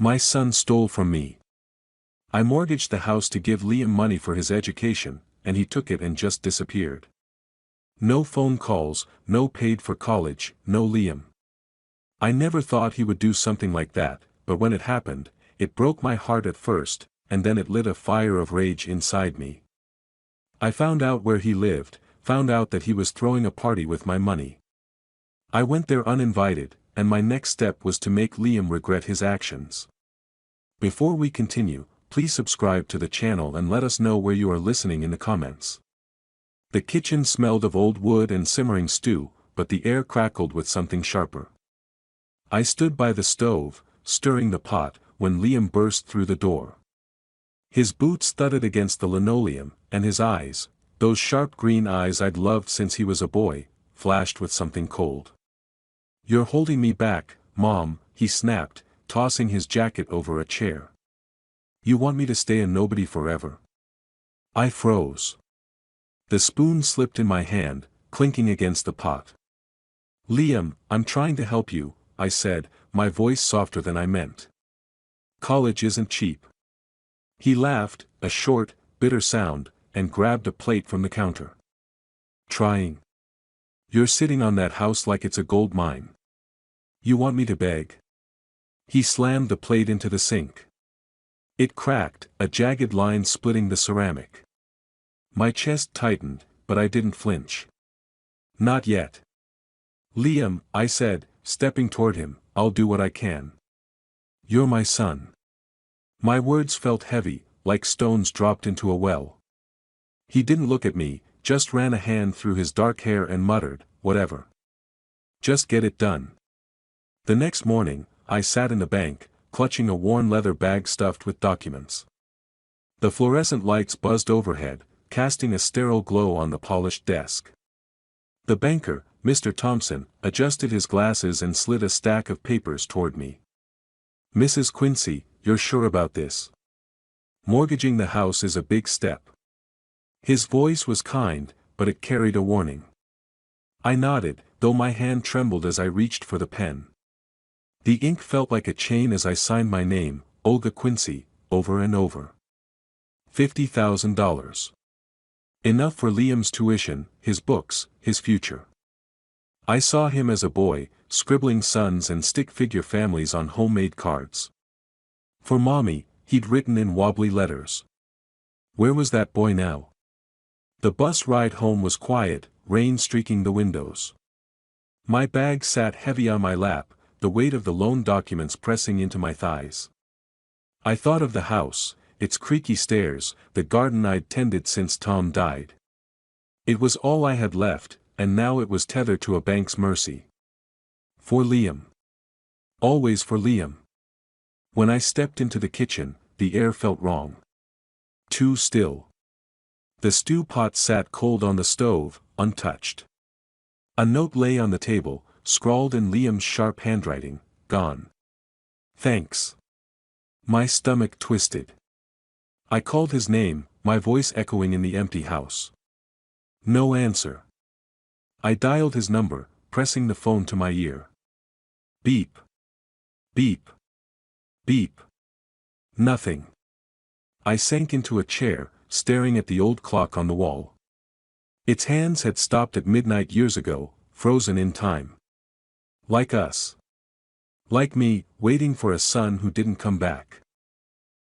My son stole from me. I mortgaged the house to give Liam money for his education, and he took it and just disappeared. No phone calls, no paid for college, no Liam. I never thought he would do something like that, but when it happened, it broke my heart at first, and then it lit a fire of rage inside me. I found out where he lived, found out that he was throwing a party with my money. I went there uninvited, and my next step was to make Liam regret his actions. Before we continue, please subscribe to the channel and let us know where you are listening in the comments. The kitchen smelled of old wood and simmering stew, but the air crackled with something sharper. I stood by the stove, stirring the pot, when Liam burst through the door. His boots thudded against the linoleum, and his eyes, those sharp green eyes I'd loved since he was a boy, flashed with something cold. "You're holding me back, Mom," he snapped, tossing his jacket over a chair. "You want me to stay a nobody forever?" I froze. The spoon slipped in my hand, clinking against the pot. "Liam, I'm trying to help you," I said, my voice softer than I meant. "College isn't cheap." He laughed, a short, bitter sound, and grabbed a plate from the counter. "Trying? You're sitting on that house like it's a gold mine. You want me to beg?" He slammed the plate into the sink. It cracked, a jagged line splitting the ceramic. My chest tightened, but I didn't flinch. "Not yet." "Liam," I said, stepping toward him, "I'll do what I can. You're my son." My words felt heavy, like stones dropped into a well. He didn't look at me, just ran a hand through his dark hair and muttered, "Whatever. Just get it done." The next morning, I sat in the bank, clutching a worn leather bag stuffed with documents. The fluorescent lights buzzed overhead, casting a sterile glow on the polished desk. The banker, Mr. Thompson, adjusted his glasses and slid a stack of papers toward me. "Mrs. Quincy, you're sure about this? Mortgaging the house is a big step." His voice was kind, but it carried a warning. I nodded, though my hand trembled as I reached for the pen. The ink felt like a chain as I signed my name, Olga Quincy, over and over. $50,000. Enough for Liam's tuition, his books, his future. I saw him as a boy, scribbling sons and stick-figure families on homemade cards. For Mommy, he'd written in wobbly letters. Where was that boy now? The bus ride home was quiet, rain streaking the windows. My bag sat heavy on my lap, the weight of the loan documents pressing into my thighs. I thought of the house, its creaky stairs, the garden I'd tended since Tom died. It was all I had left, and now it was tethered to a bank's mercy. For Liam. Always for Liam. When I stepped into the kitchen, the air felt wrong. Too still. The stew pot sat cold on the stove, untouched. A note lay on the table, scrawled in Liam's sharp handwriting, "Gone. Thanks." My stomach twisted. I called his name, my voice echoing in the empty house. No answer. I dialed his number, pressing the phone to my ear. Beep. Beep. Beep. Nothing. I sank into a chair, staring at the old clock on the wall. Its hands had stopped at midnight years ago, frozen in time. Like us. Like me, waiting for a son who didn't come back.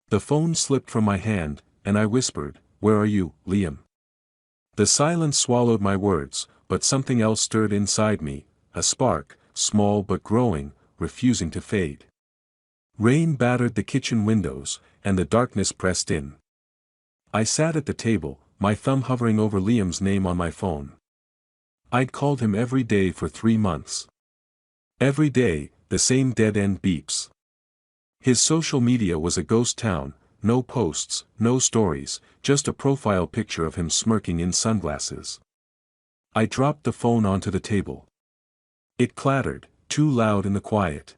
The phone slipped from my hand, and I whispered, "Where are you, Liam?" The silence swallowed my words, but something else stirred inside me, a spark, small but growing, refusing to fade. Rain battered the kitchen windows, and the darkness pressed in. I sat at the table, my thumb hovering over Liam's name on my phone. I'd called him every day for 3 months. Every day, the same dead-end beeps. His social media was a ghost town, no posts, no stories, just a profile picture of him smirking in sunglasses. I dropped the phone onto the table. It clattered, too loud in the quiet.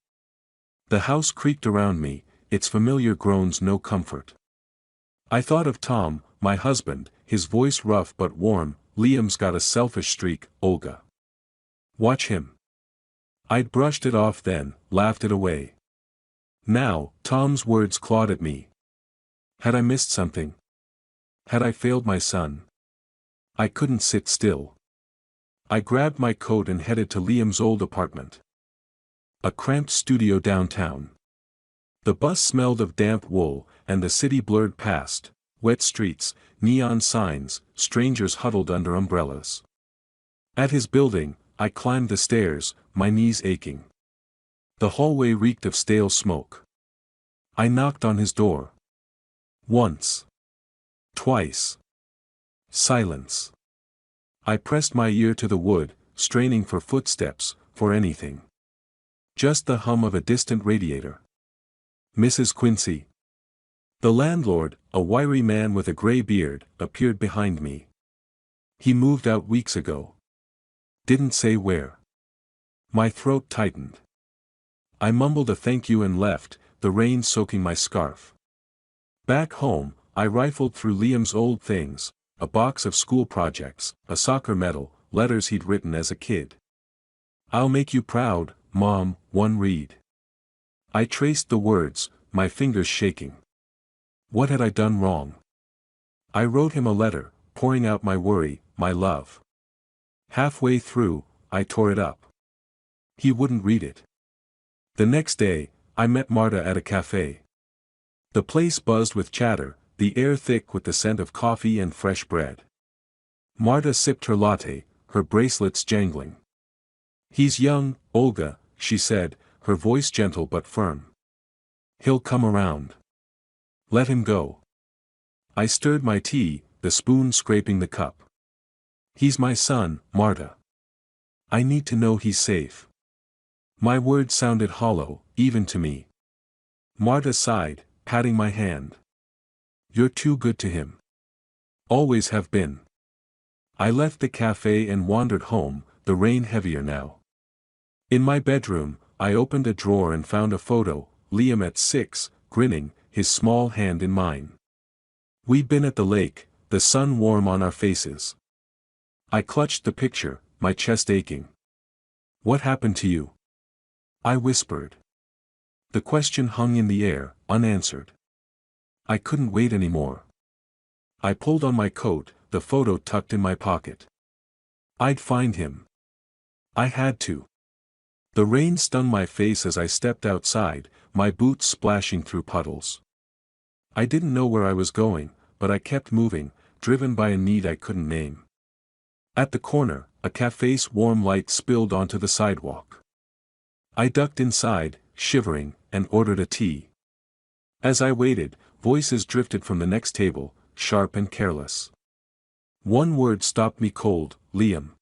The house creaked around me, its familiar groans no comfort. I thought of Tom, my husband, his voice rough but warm. "Liam's got a selfish streak, Olga. Watch him." I'd brushed it off then, laughed it away. Now, Tom's words clawed at me. Had I missed something? Had I failed my son? I couldn't sit still. I grabbed my coat and headed to Liam's old apartment. A cramped studio downtown. The bus smelled of damp wool, and the city blurred past, wet streets, neon signs, strangers huddled under umbrellas. At his building, I climbed the stairs, my knees aching. The hallway reeked of stale smoke. I knocked on his door. Once. Twice. Silence. I pressed my ear to the wood, straining for footsteps, for anything. Just the hum of a distant radiator. Mrs. Quincy. The landlord, a wiry man with a gray beard, appeared behind me. He moved out weeks ago. Didn't say where. My throat tightened. I mumbled a thank you and left, the rain soaking my scarf. Back home, I rifled through Liam's old things, a box of school projects, a soccer medal, letters he'd written as a kid. "I'll make you proud, Mom," one read. I traced the words, my fingers shaking. What had I done wrong? I wrote him a letter, pouring out my worry, my love. Halfway through, I tore it up. He wouldn't read it. The next day, I met Marta at a cafe. The place buzzed with chatter, the air thick with the scent of coffee and fresh bread. Marta sipped her latte, her bracelets jangling. "He's young, Olga," she said, her voice gentle but firm. "He'll come around. Let him go." I stirred my tea, the spoon scraping the cup. "He's my son, Marta. I need to know he's safe." My words sounded hollow, even to me. Marta sighed, patting my hand. "You're too good to him. Always have been." I left the cafe and wandered home, the rain heavier now. In my bedroom, I opened a drawer and found a photo, Liam at 6, grinning, his small hand in mine. We'd been at the lake, the sun warm on our faces. I clutched the picture, my chest aching. "What happened to you?" I whispered. The question hung in the air, unanswered. I couldn't wait anymore. I pulled on my coat, the photo tucked in my pocket. I'd find him. I had to. The rain stung my face as I stepped outside, my boots splashing through puddles. I didn't know where I was going, but I kept moving, driven by a need I couldn't name. At the corner, a cafe's warm light spilled onto the sidewalk. I ducked inside, shivering, and ordered a tea. As I waited, voices drifted from the next table, sharp and careless. One word stopped me cold: Liam.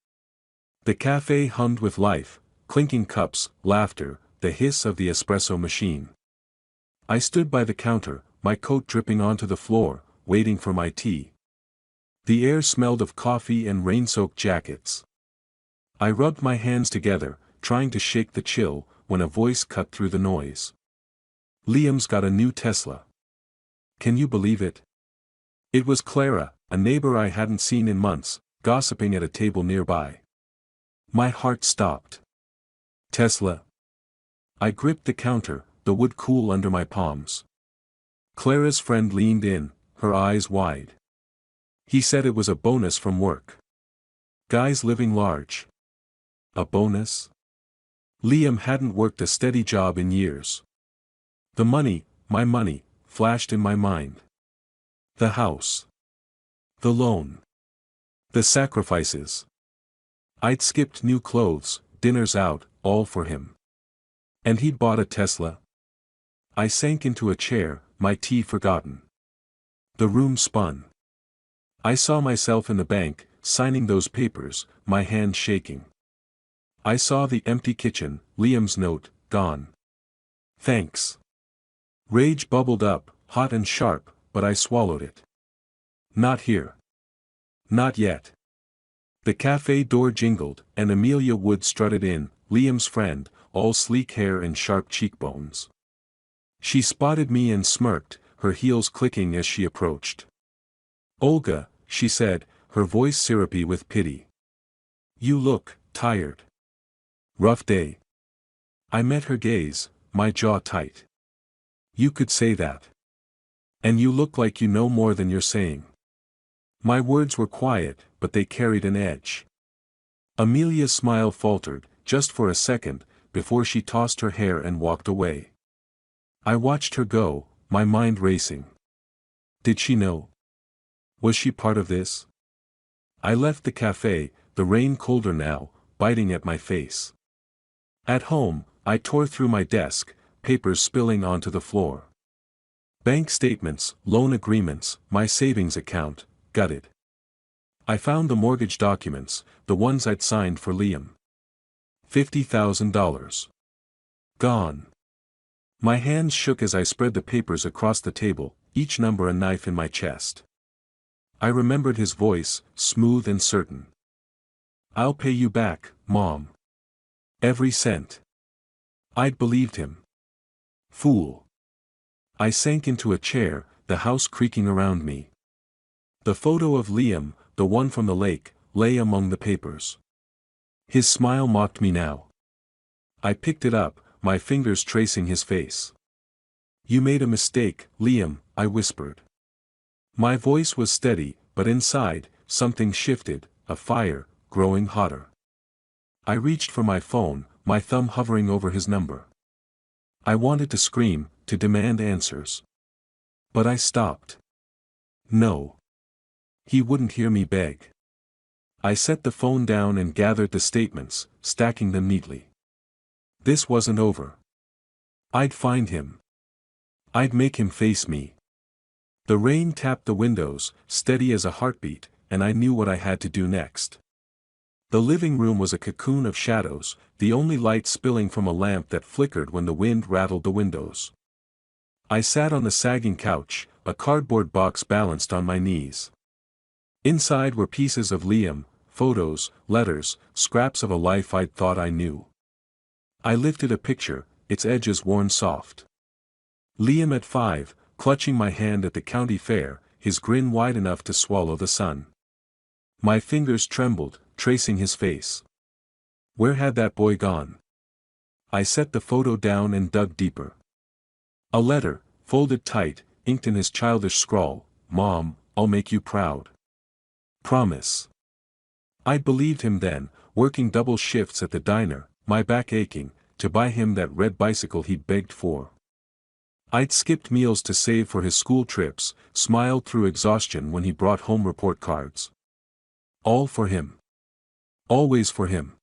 The cafe hummed with life, clinking cups, laughter, the hiss of the espresso machine. I stood by the counter, my coat dripping onto the floor, waiting for my tea. The air smelled of coffee and rain-soaked jackets. I rubbed my hands together, trying to shake the chill, when a voice cut through the noise. "Liam's got a new Tesla. Can you believe it?" It was Clara, a neighbor I hadn't seen in months, gossiping at a table nearby. My heart stopped. Tesla. I gripped the counter, the wood cool under my palms. Clara's friend leaned in, her eyes wide. "He said it was a bonus from work. Guys living large." A bonus? Liam hadn't worked a steady job in years. The money, my money, flashed in my mind. The house. The loan. The sacrifices. I'd skipped new clothes, dinners out, all for him. And he'd bought a Tesla. I sank into a chair, my tea forgotten. The room spun. I saw myself in the bank, signing those papers, my hand shaking. I saw the empty kitchen, Liam's note, gone. "Thanks." Rage bubbled up, hot and sharp, but I swallowed it. Not here. Not yet. The cafe door jingled, and Amelia Wood strutted in, Liam's friend, all sleek hair and sharp cheekbones. She spotted me and smirked, her heels clicking as she approached. "Olga," she said, her voice syrupy with pity. "You look tired. Rough day." I met her gaze, my jaw tight. You could say that. And you look like you know more than you're saying. My words were quiet, but they carried an edge. Amelia's smile faltered, just for a second, before she tossed her hair and walked away. I watched her go, my mind racing. Did she know? Was she part of this? I left the cafe, the rain colder now, biting at my face. At home, I tore through my desk, papers spilling onto the floor. Bank statements, loan agreements, my savings account, gutted. I found the mortgage documents, the ones I'd signed for Liam. $50,000. Gone. My hands shook as I spread the papers across the table, each number a knife in my chest. I remembered his voice, smooth and certain. I'll pay you back, Mom. Every cent. I'd believed him. Fool. I sank into a chair, the house creaking around me. The photo of Liam, the one from the lake, lay among the papers. His smile mocked me now. I picked it up, my fingers tracing his face. You made a mistake, Liam, I whispered. My voice was steady, but inside, something shifted, a fire, growing hotter. I reached for my phone, my thumb hovering over his number. I wanted to scream, to demand answers. But I stopped. No. He wouldn't hear me beg. I set the phone down and gathered the statements, stacking them neatly. This wasn't over. I'd find him. I'd make him face me. The rain tapped the windows, steady as a heartbeat, and I knew what I had to do next. The living room was a cocoon of shadows, the only light spilling from a lamp that flickered when the wind rattled the windows. I sat on the sagging couch, a cardboard box balanced on my knees. Inside were pieces of Liam, photos, letters, scraps of a life I'd thought I knew. I lifted a picture, its edges worn soft. Liam at 5, clutching my hand at the county fair, his grin wide enough to swallow the sun. My fingers trembled, tracing his face. Where had that boy gone? I set the photo down and dug deeper. A letter, folded tight, inked in his childish scrawl, Mom, I'll make you proud. Promise. I'd believed him then, working double shifts at the diner, my back aching, to buy him that red bicycle he'd begged for. I'd skipped meals to save for his school trips, smiled through exhaustion when he brought home report cards. All for him. Always for him.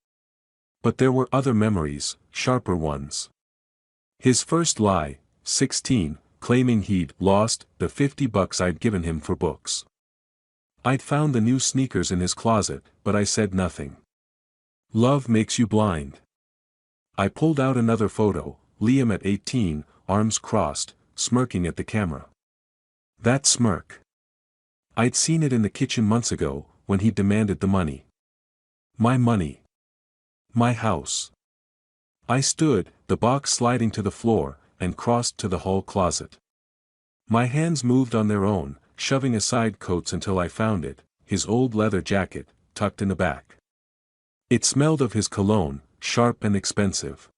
But there were other memories, sharper ones. His first lie, 16, claiming he'd lost the $50 I'd given him for books. I'd found the new sneakers in his closet, but I said nothing. Love makes you blind. I pulled out another photo, Liam at 18, arms crossed, smirking at the camera. That smirk. I'd seen it in the kitchen months ago, when he demanded the money. My money. My house. I stood, the box sliding to the floor, and crossed to the hall closet. My hands moved on their own, shoving aside coats until I found it, his old leather jacket, tucked in the back. It smelled of his cologne, sharp and expensive.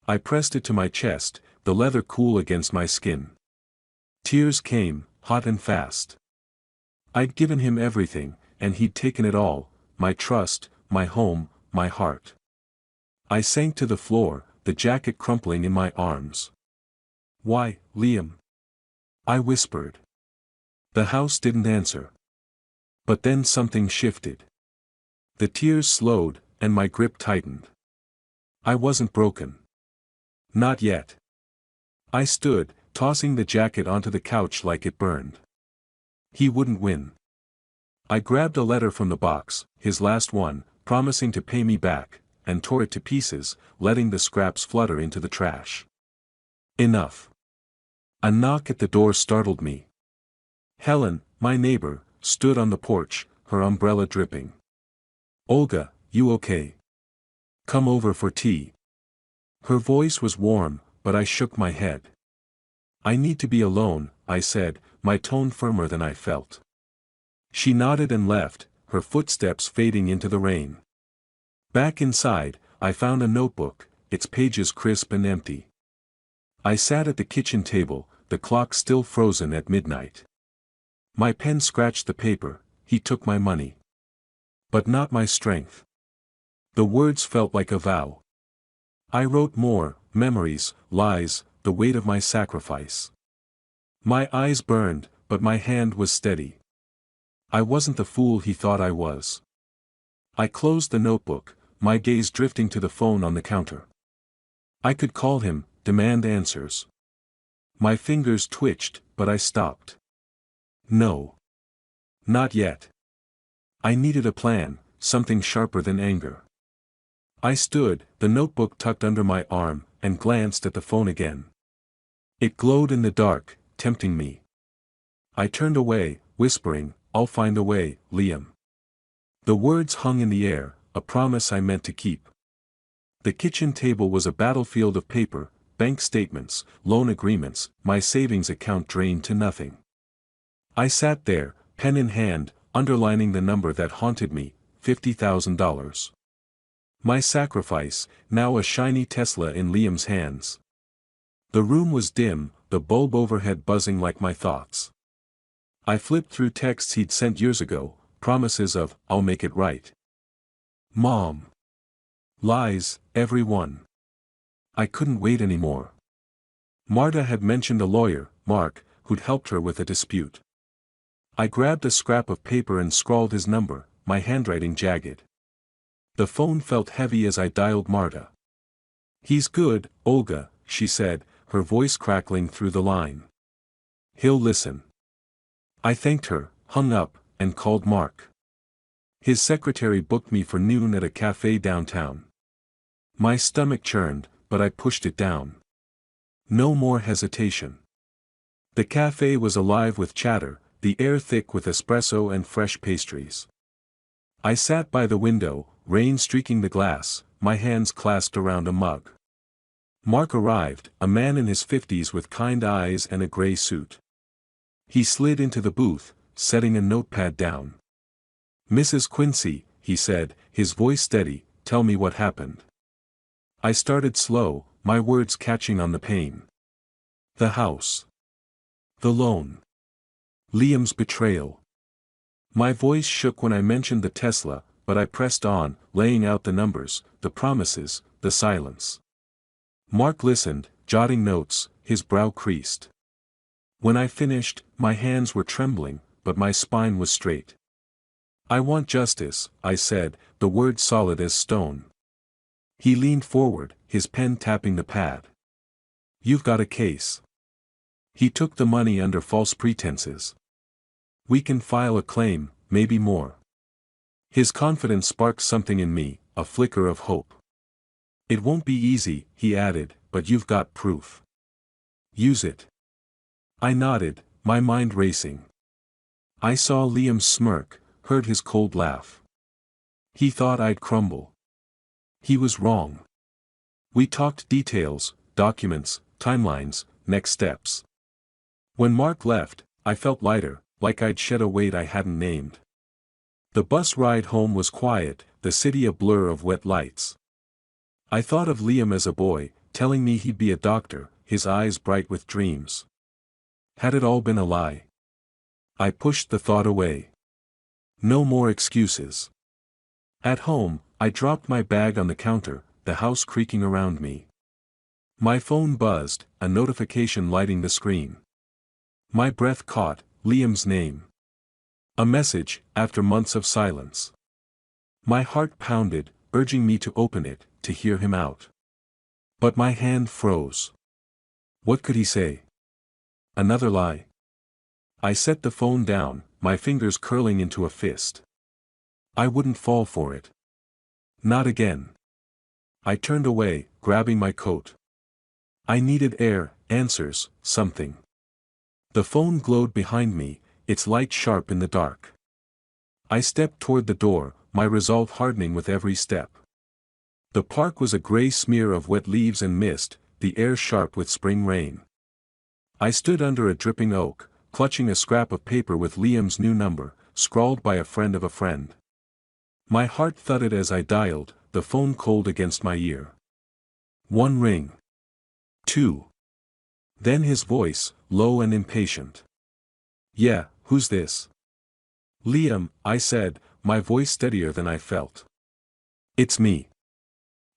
I pressed it to my chest, the leather cool against my skin. Tears came, hot and fast. I'd given him everything, and he'd taken it all, my trust, my home, my heart. I sank to the floor, the jacket crumpling in my arms. Why, Liam? I whispered. The house didn't answer. But then something shifted. The tears slowed, and my grip tightened. I wasn't broken. Not yet. I stood, tossing the jacket onto the couch like it burned. He wouldn't win. I grabbed a letter from the box, his last one, promising to pay me back, and tore it to pieces, letting the scraps flutter into the trash. Enough. A knock at the door startled me. Helen, my neighbor, stood on the porch, her umbrella dripping. Olga, you okay? Come over for tea. Her voice was warm, but I shook my head. I need to be alone, I said, my tone firmer than I felt. She nodded and left, her footsteps fading into the rain. Back inside, I found a notebook, its pages crisp and empty. I sat at the kitchen table, the clock still frozen at midnight. My pen scratched the paper. He took my money. But not my strength. The words felt like a vow. I wrote more, memories, lies, the weight of my sacrifice. My eyes burned, but my hand was steady. I wasn't the fool he thought I was. I closed the notebook, my gaze drifting to the phone on the counter. I could call him, demand answers. My fingers twitched, but I stopped. No. Not yet. I needed a plan, something sharper than anger. I stood, the notebook tucked under my arm, and glanced at the phone again. It glowed in the dark, tempting me. I turned away, whispering, "I'll find a way, Liam." The words hung in the air, a promise I meant to keep. The kitchen table was a battlefield of paper, bank statements, loan agreements, my savings account drained to nothing. I sat there, pen in hand, underlining the number that haunted me, $50,000. My sacrifice, now a shiny Tesla in Liam's hands. The room was dim, the bulb overhead buzzing like my thoughts. I flipped through texts he'd sent years ago, promises of, "I'll make it right." Mom. Lies, every one. I couldn't wait anymore. Marta had mentioned a lawyer, Mark, who'd helped her with a dispute. I grabbed a scrap of paper and scrawled his number, my handwriting jagged. The phone felt heavy as I dialed Marta. "He's good, Olga," she said, her voice crackling through the line. "He'll listen." I thanked her, hung up, and called Mark. His secretary booked me for noon at a cafe downtown. My stomach churned, but I pushed it down. No more hesitation. The cafe was alive with chatter, the air thick with espresso and fresh pastries. I sat by the window, rain streaking the glass, my hands clasped around a mug. Mark arrived, a man in his 50s with kind eyes and a gray suit. He slid into the booth, setting a notepad down. "Mrs. Quincy," he said, his voice steady, "tell me what happened." I started slow, my words catching on the pain. The house. The loan. Liam's betrayal. My voice shook when I mentioned the Tesla, but I pressed on, laying out the numbers, the promises, the silence. Mark listened, jotting notes, his brow creased. When I finished, my hands were trembling, but my spine was straight. "I want justice," I said, the words solid as stone. He leaned forward, his pen tapping the pad. "You've got a case. He took the money under false pretenses. We can file a claim, maybe more." His confidence sparked something in me, a flicker of hope. "It won't be easy," he added, "but you've got proof. Use it." I nodded, my mind racing. I saw Liam's smirk, heard his cold laugh. He thought I'd crumble. He was wrong. We talked details, documents, timelines, next steps. When Mark left, I felt lighter, like I'd shed a weight I hadn't named. The bus ride home was quiet, the city a blur of wet lights. I thought of Liam as a boy, telling me he'd be a doctor, his eyes bright with dreams. Had it all been a lie? I pushed the thought away. No more excuses. At home, I dropped my bag on the counter, the house creaking around me. My phone buzzed, a notification lighting the screen. My breath caught, Liam's name. A message, after months of silence. My heart pounded, urging me to open it, to hear him out. But my hand froze. What could he say? Another lie? I set the phone down, my fingers curling into a fist. I wouldn't fall for it. Not again. I turned away, grabbing my coat. I needed air, answers, something. The phone glowed behind me, its light sharp in the dark. I stepped toward the door, my resolve hardening with every step. The park was a gray smear of wet leaves and mist, the air sharp with spring rain. I stood under a dripping oak, clutching a scrap of paper with Liam's new number, scrawled by a friend of a friend. My heart thudded as I dialed, the phone cold against my ear. 1 ring. 2. Then his voice, low and impatient. "Yeah, who's this?" "Liam," I said, my voice steadier than I felt. "It's me."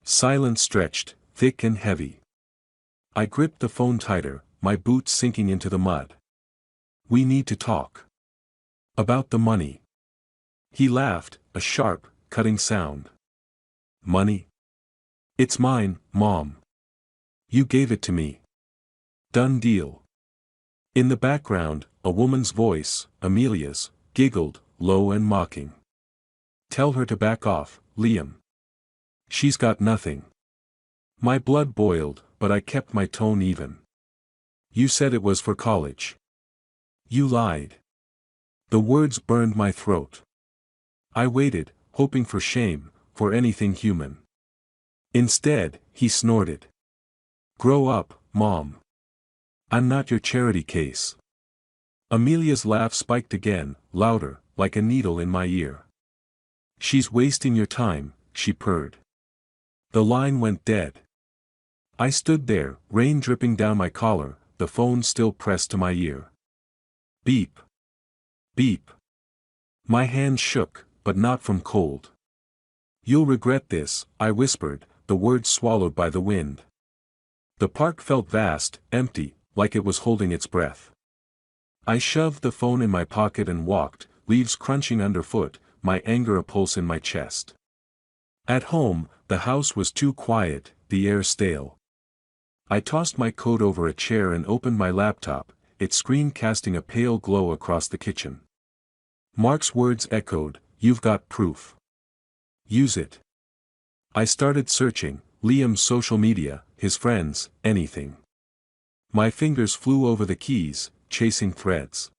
Silence stretched, thick and heavy. I gripped the phone tighter, my boots sinking into the mud. "We need to talk. About the money." He laughed, a sharp, cutting sound. "Money? It's mine, Mom. You gave it to me. Done deal." In the background, a woman's voice, Amelia's, giggled, low and mocking. "Tell her to back off, Liam. She's got nothing." My blood boiled, but I kept my tone even. "You said it was for college. You lied." The words burned my throat. I waited, hoping for shame, for anything human. Instead, he snorted. "Grow up, Mom. I'm not your charity case." Amelia's laugh spiked again, louder, like a needle in my ear. "She's wasting your time," she purred. The line went dead. I stood there, rain dripping down my collar, the phone still pressed to my ear. Beep. Beep. My hand shook, but not from cold. "You'll regret this," I whispered, the words swallowed by the wind. The park felt vast, empty, like it was holding its breath. I shoved the phone in my pocket and walked, leaves crunching underfoot, my anger a pulse in my chest. At home, the house was too quiet, the air stale. I tossed my coat over a chair and opened my laptop, its screen casting a pale glow across the kitchen. Mark's words echoed, "You've got proof. Use it." I started searching, Liam's social media, his friends, anything. My fingers flew over the keys, chasing threads.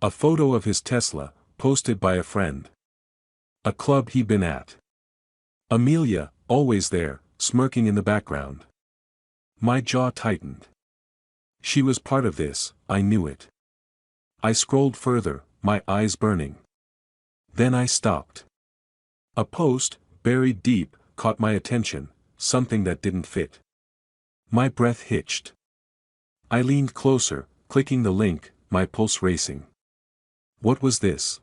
A photo of his Tesla, posted by a friend. A club he'd been at. Amelia, always there, smirking in the background. My jaw tightened. She was part of this, I knew it. I scrolled further, my eyes burning. Then I stopped. A post, buried deep, caught my attention, something that didn't fit. My breath hitched. I leaned closer, clicking the link, my pulse racing. What was this?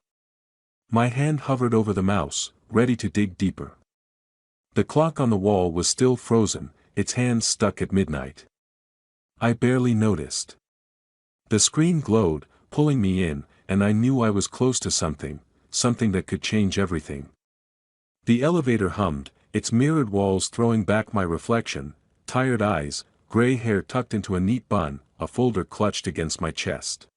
My hand hovered over the mouse, ready to dig deeper. The clock on the wall was still frozen, its hands stuck at midnight. I barely noticed. The screen glowed, pulling me in, and I knew I was close to something that could change everything. The elevator hummed, its mirrored walls throwing back my reflection, tired eyes, gray hair tucked into a neat bun, a folder clutched against my chest.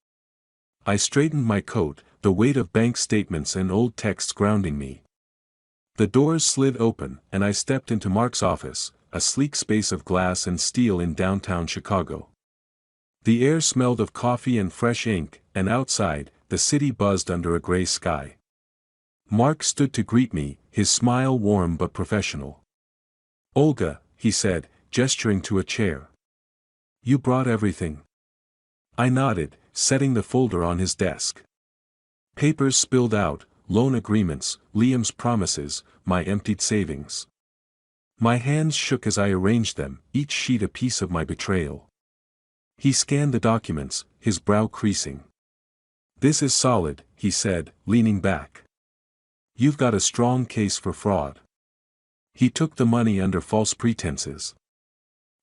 I straightened my coat, the weight of bank statements and old texts grounding me. The doors slid open, and I stepped into Mark's office, a sleek space of glass and steel in downtown Chicago. The air smelled of coffee and fresh ink, and outside, the city buzzed under a gray sky. Mark stood to greet me, his smile warm but professional. "Olga," he said, gesturing to a chair. "You brought everything." I nodded, setting the folder on his desk. Papers spilled out, loan agreements, Liam's promises, my emptied savings. My hands shook as I arranged them, each sheet a piece of my betrayal. He scanned the documents, his brow creasing. "This is solid," he said, leaning back. "You've got a strong case for fraud." He took the money under false pretenses.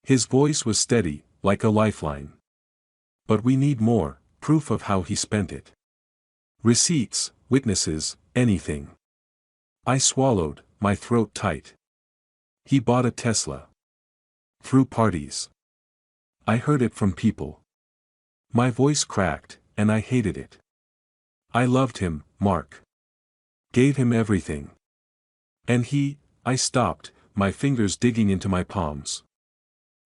His voice was steady, like a lifeline. "But we need more, proof of how he spent it. Receipts, witnesses, anything." I swallowed, my throat tight. "He bought a Tesla. Through parties. I heard it from people." My voice cracked, and I hated it. "I loved him, Mark. Gave him everything. And I stopped, my fingers digging into my palms.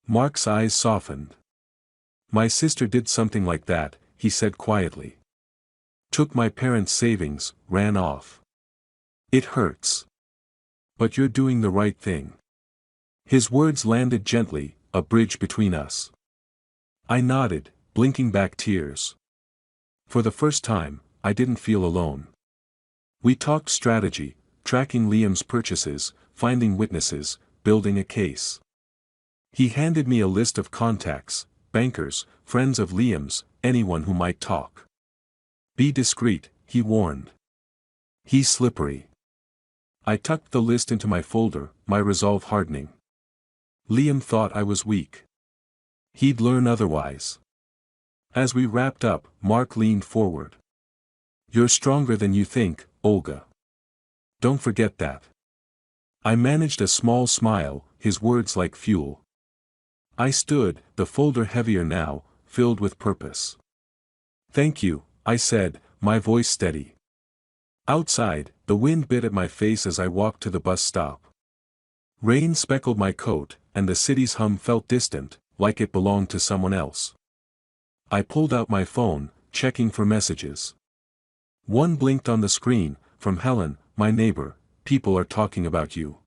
Mark's eyes softened. "My sister did something like that," he said quietly. "Took my parents' savings, ran off. It hurts. But you're doing the right thing." His words landed gently, a bridge between us. I nodded, blinking back tears. For the first time, I didn't feel alone. We talked strategy, tracking Liam's purchases, finding witnesses, building a case. He handed me a list of contacts, bankers, friends of Liam's, anyone who might talk. Be discreet, he warned. He's slippery. I tucked the list into my folder, my resolve hardening. Liam thought I was weak. He'd learn otherwise. As we wrapped up, Mark leaned forward. You're stronger than you think, Olga. Don't forget that. I managed a small smile, his words like fuel. I stood, the folder heavier now, filled with purpose. Thank you, I said, my voice steady. Outside, the wind bit at my face as I walked to the bus stop. Rain speckled my coat, and the city's hum felt distant, like it belonged to someone else. I pulled out my phone, checking for messages. One blinked on the screen, from Helen, my neighbor. People are talking about you.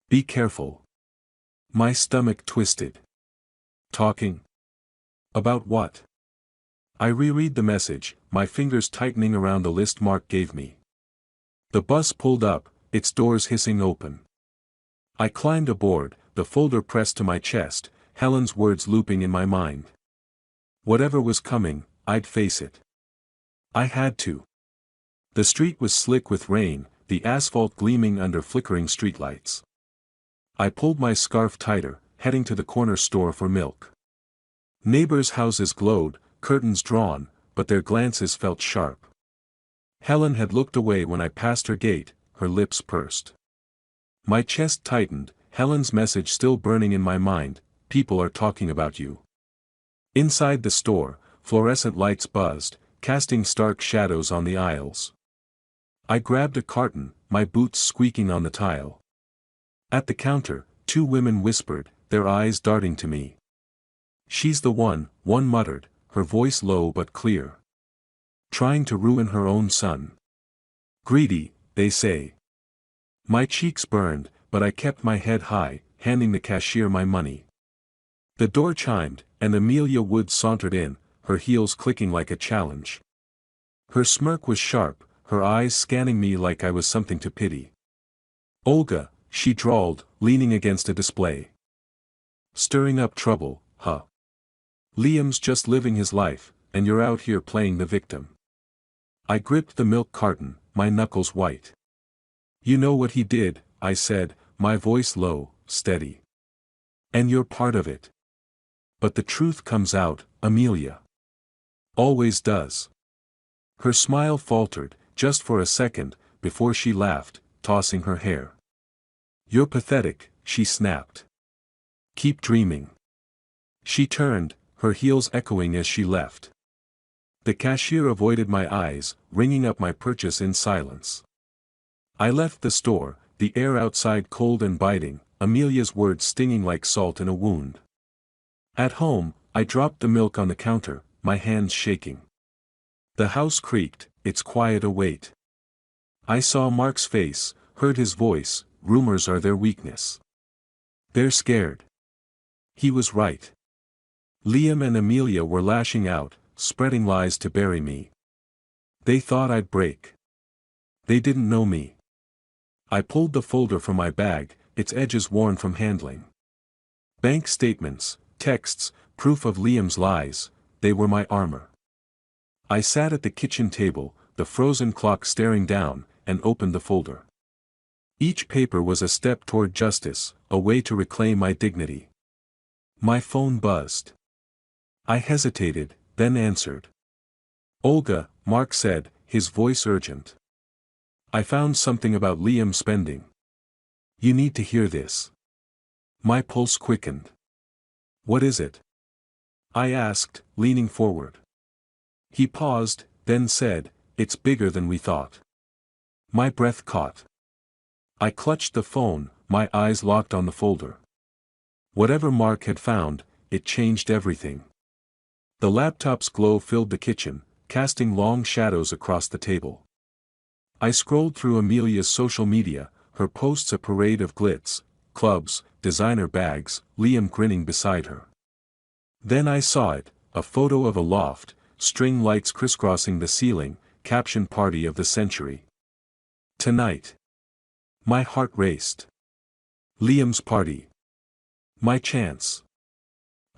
Be careful. My stomach twisted. Talking? About what? I reread the message, my fingers tightening around the list Mark gave me. The bus pulled up, its doors hissing open. I climbed aboard, the folder pressed to my chest, Helen's words looping in my mind. Whatever was coming, I'd face it. I had to. The street was slick with rain, the asphalt gleaming under flickering streetlights. I pulled my scarf tighter, heading to the corner store for milk. Neighbors' houses glowed, curtains drawn, but their glances felt sharp. Helen had looked away when I passed her gate, her lips pursed. My chest tightened, Helen's message still burning in my mind, people are talking about you. Inside the store, fluorescent lights buzzed, casting stark shadows on the aisles. I grabbed a carton, my boots squeaking on the tile. At the counter, two women whispered, their eyes darting to me. She's the one muttered, her voice low but clear. Trying to ruin her own son. Greedy, they say. My cheeks burned, but I kept my head high, handing the cashier my money. The door chimed, and Amelia Wood sauntered in, her heels clicking like a challenge. Her smirk was sharp, her eyes scanning me like I was something to pity. Olga, she drawled, leaning against a display. Stirring up trouble, huh? Liam's just living his life, and you're out here playing the victim. I gripped the milk carton, my knuckles white. You know what he did, I said, my voice low, steady. And you're part of it. But the truth comes out, Amelia. Always does. Her smile faltered, just for a second, before she laughed, tossing her hair. You're pathetic, she snapped. Keep dreaming. She turned, her heels echoing as she left. The cashier avoided my eyes, ringing up my purchase in silence. I left the store, the air outside cold and biting, Amelia's words stinging like salt in a wound. At home, I dropped the milk on the counter, my hands shaking. The house creaked, its quiet await. I saw Mark's face, heard his voice, rumors are their weakness. They're scared. He was right. Liam and Amelia were lashing out, spreading lies to bury me. They thought I'd break. They didn't know me. I pulled the folder from my bag, its edges worn from handling. Bank statements, texts, proof of Liam's lies, they were my armor. I sat at the kitchen table, the frozen clock staring down, and opened the folder. Each paper was a step toward justice, a way to reclaim my dignity. My phone buzzed. I hesitated, then answered. Olga, Mark said, his voice urgent. I found something about Liam spending. You need to hear this. My pulse quickened. What is it? I asked, leaning forward. He paused, then said, it's bigger than we thought. My breath caught. I clutched the phone, my eyes locked on the folder. Whatever Mark had found, it changed everything. The laptop's glow filled the kitchen, casting long shadows across the table. I scrolled through Amelia's social media, her posts a parade of glitz, clubs, designer bags, Liam grinning beside her. Then I saw it, a photo of a loft, string lights crisscrossing the ceiling, caption party of the century. Tonight. My heart raced. Liam's party. My chance.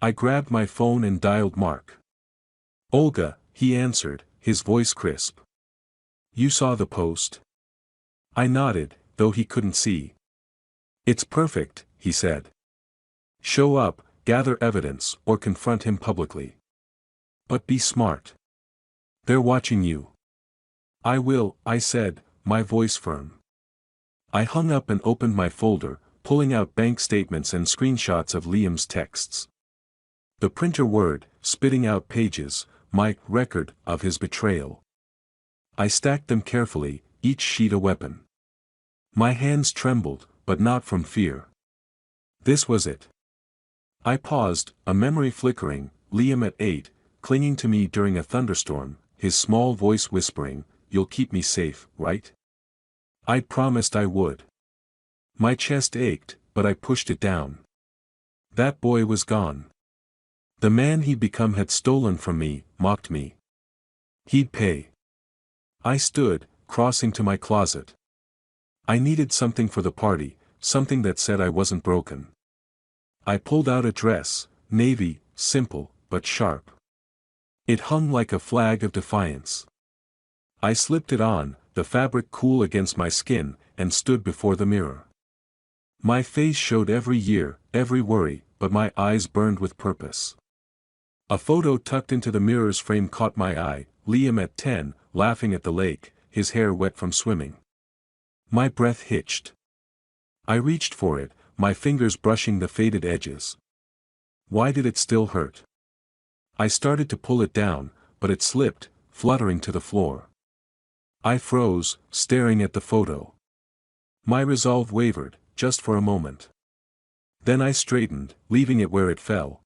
I grabbed my phone and dialed Mark. "Olga," he answered, his voice crisp. "You saw the post?" I nodded, though he couldn't see. "It's perfect," he said. "Show up, gather evidence, or confront him publicly. But be smart. They're watching you." "I will," I said, my voice firm. I hung up and opened my folder, pulling out bank statements and screenshots of Liam's texts. The printer whirred, spitting out pages, my record of his betrayal. I stacked them carefully, each sheet a weapon. My hands trembled, but not from fear. This was it. I paused, a memory flickering, Liam at 8, clinging to me during a thunderstorm, his small voice whispering, "You'll keep me safe, right?" I'd promised I would. My chest ached, but I pushed it down. That boy was gone. The man he'd become had stolen from me, mocked me. He'd pay. I stood, crossing to my closet. I needed something for the party, something that said I wasn't broken. I pulled out a dress, navy, simple, but sharp. It hung like a flag of defiance. I slipped it on, the fabric cool against my skin, and stood before the mirror. My face showed every year, every worry, but my eyes burned with purpose. A photo tucked into the mirror's frame caught my eye, Liam at 10, laughing at the lake, his hair wet from swimming. My breath hitched. I reached for it, my fingers brushing the faded edges. Why did it still hurt? I started to pull it down, but it slipped, fluttering to the floor. I froze, staring at the photo. My resolve wavered, just for a moment. Then I straightened, leaving it where it fell.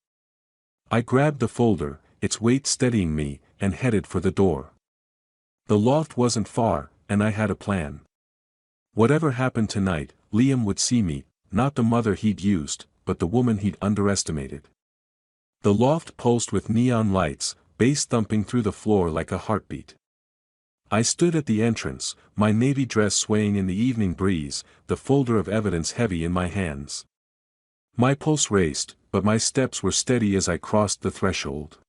I grabbed the folder, its weight steadying me, and headed for the door. The loft wasn't far, and I had a plan. Whatever happened tonight, Liam would see me, not the mother he'd used, but the woman he'd underestimated. The loft pulsed with neon lights, bass thumping through the floor like a heartbeat. I stood at the entrance, my navy dress swaying in the evening breeze, the folder of evidence heavy in my hands. My pulse raced, but my steps were steady as I crossed the threshold.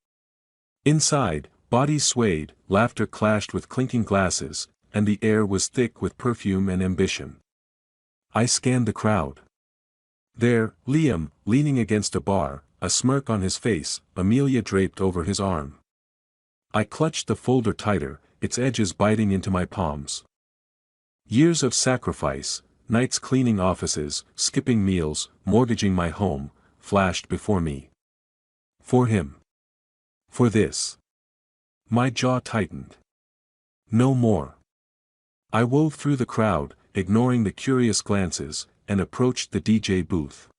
Inside, bodies swayed, laughter clashed with clinking glasses, and the air was thick with perfume and ambition. I scanned the crowd. There, Liam, leaning against a bar, a smirk on his face, Amelia draped over his arm. I clutched the folder tighter, its edges biting into my palms. Years of sacrifice, nights cleaning offices, skipping meals, mortgaging my home, flashed before me. For him. For this. My jaw tightened. No more. I wove through the crowd, ignoring the curious glances, and approached the DJ booth.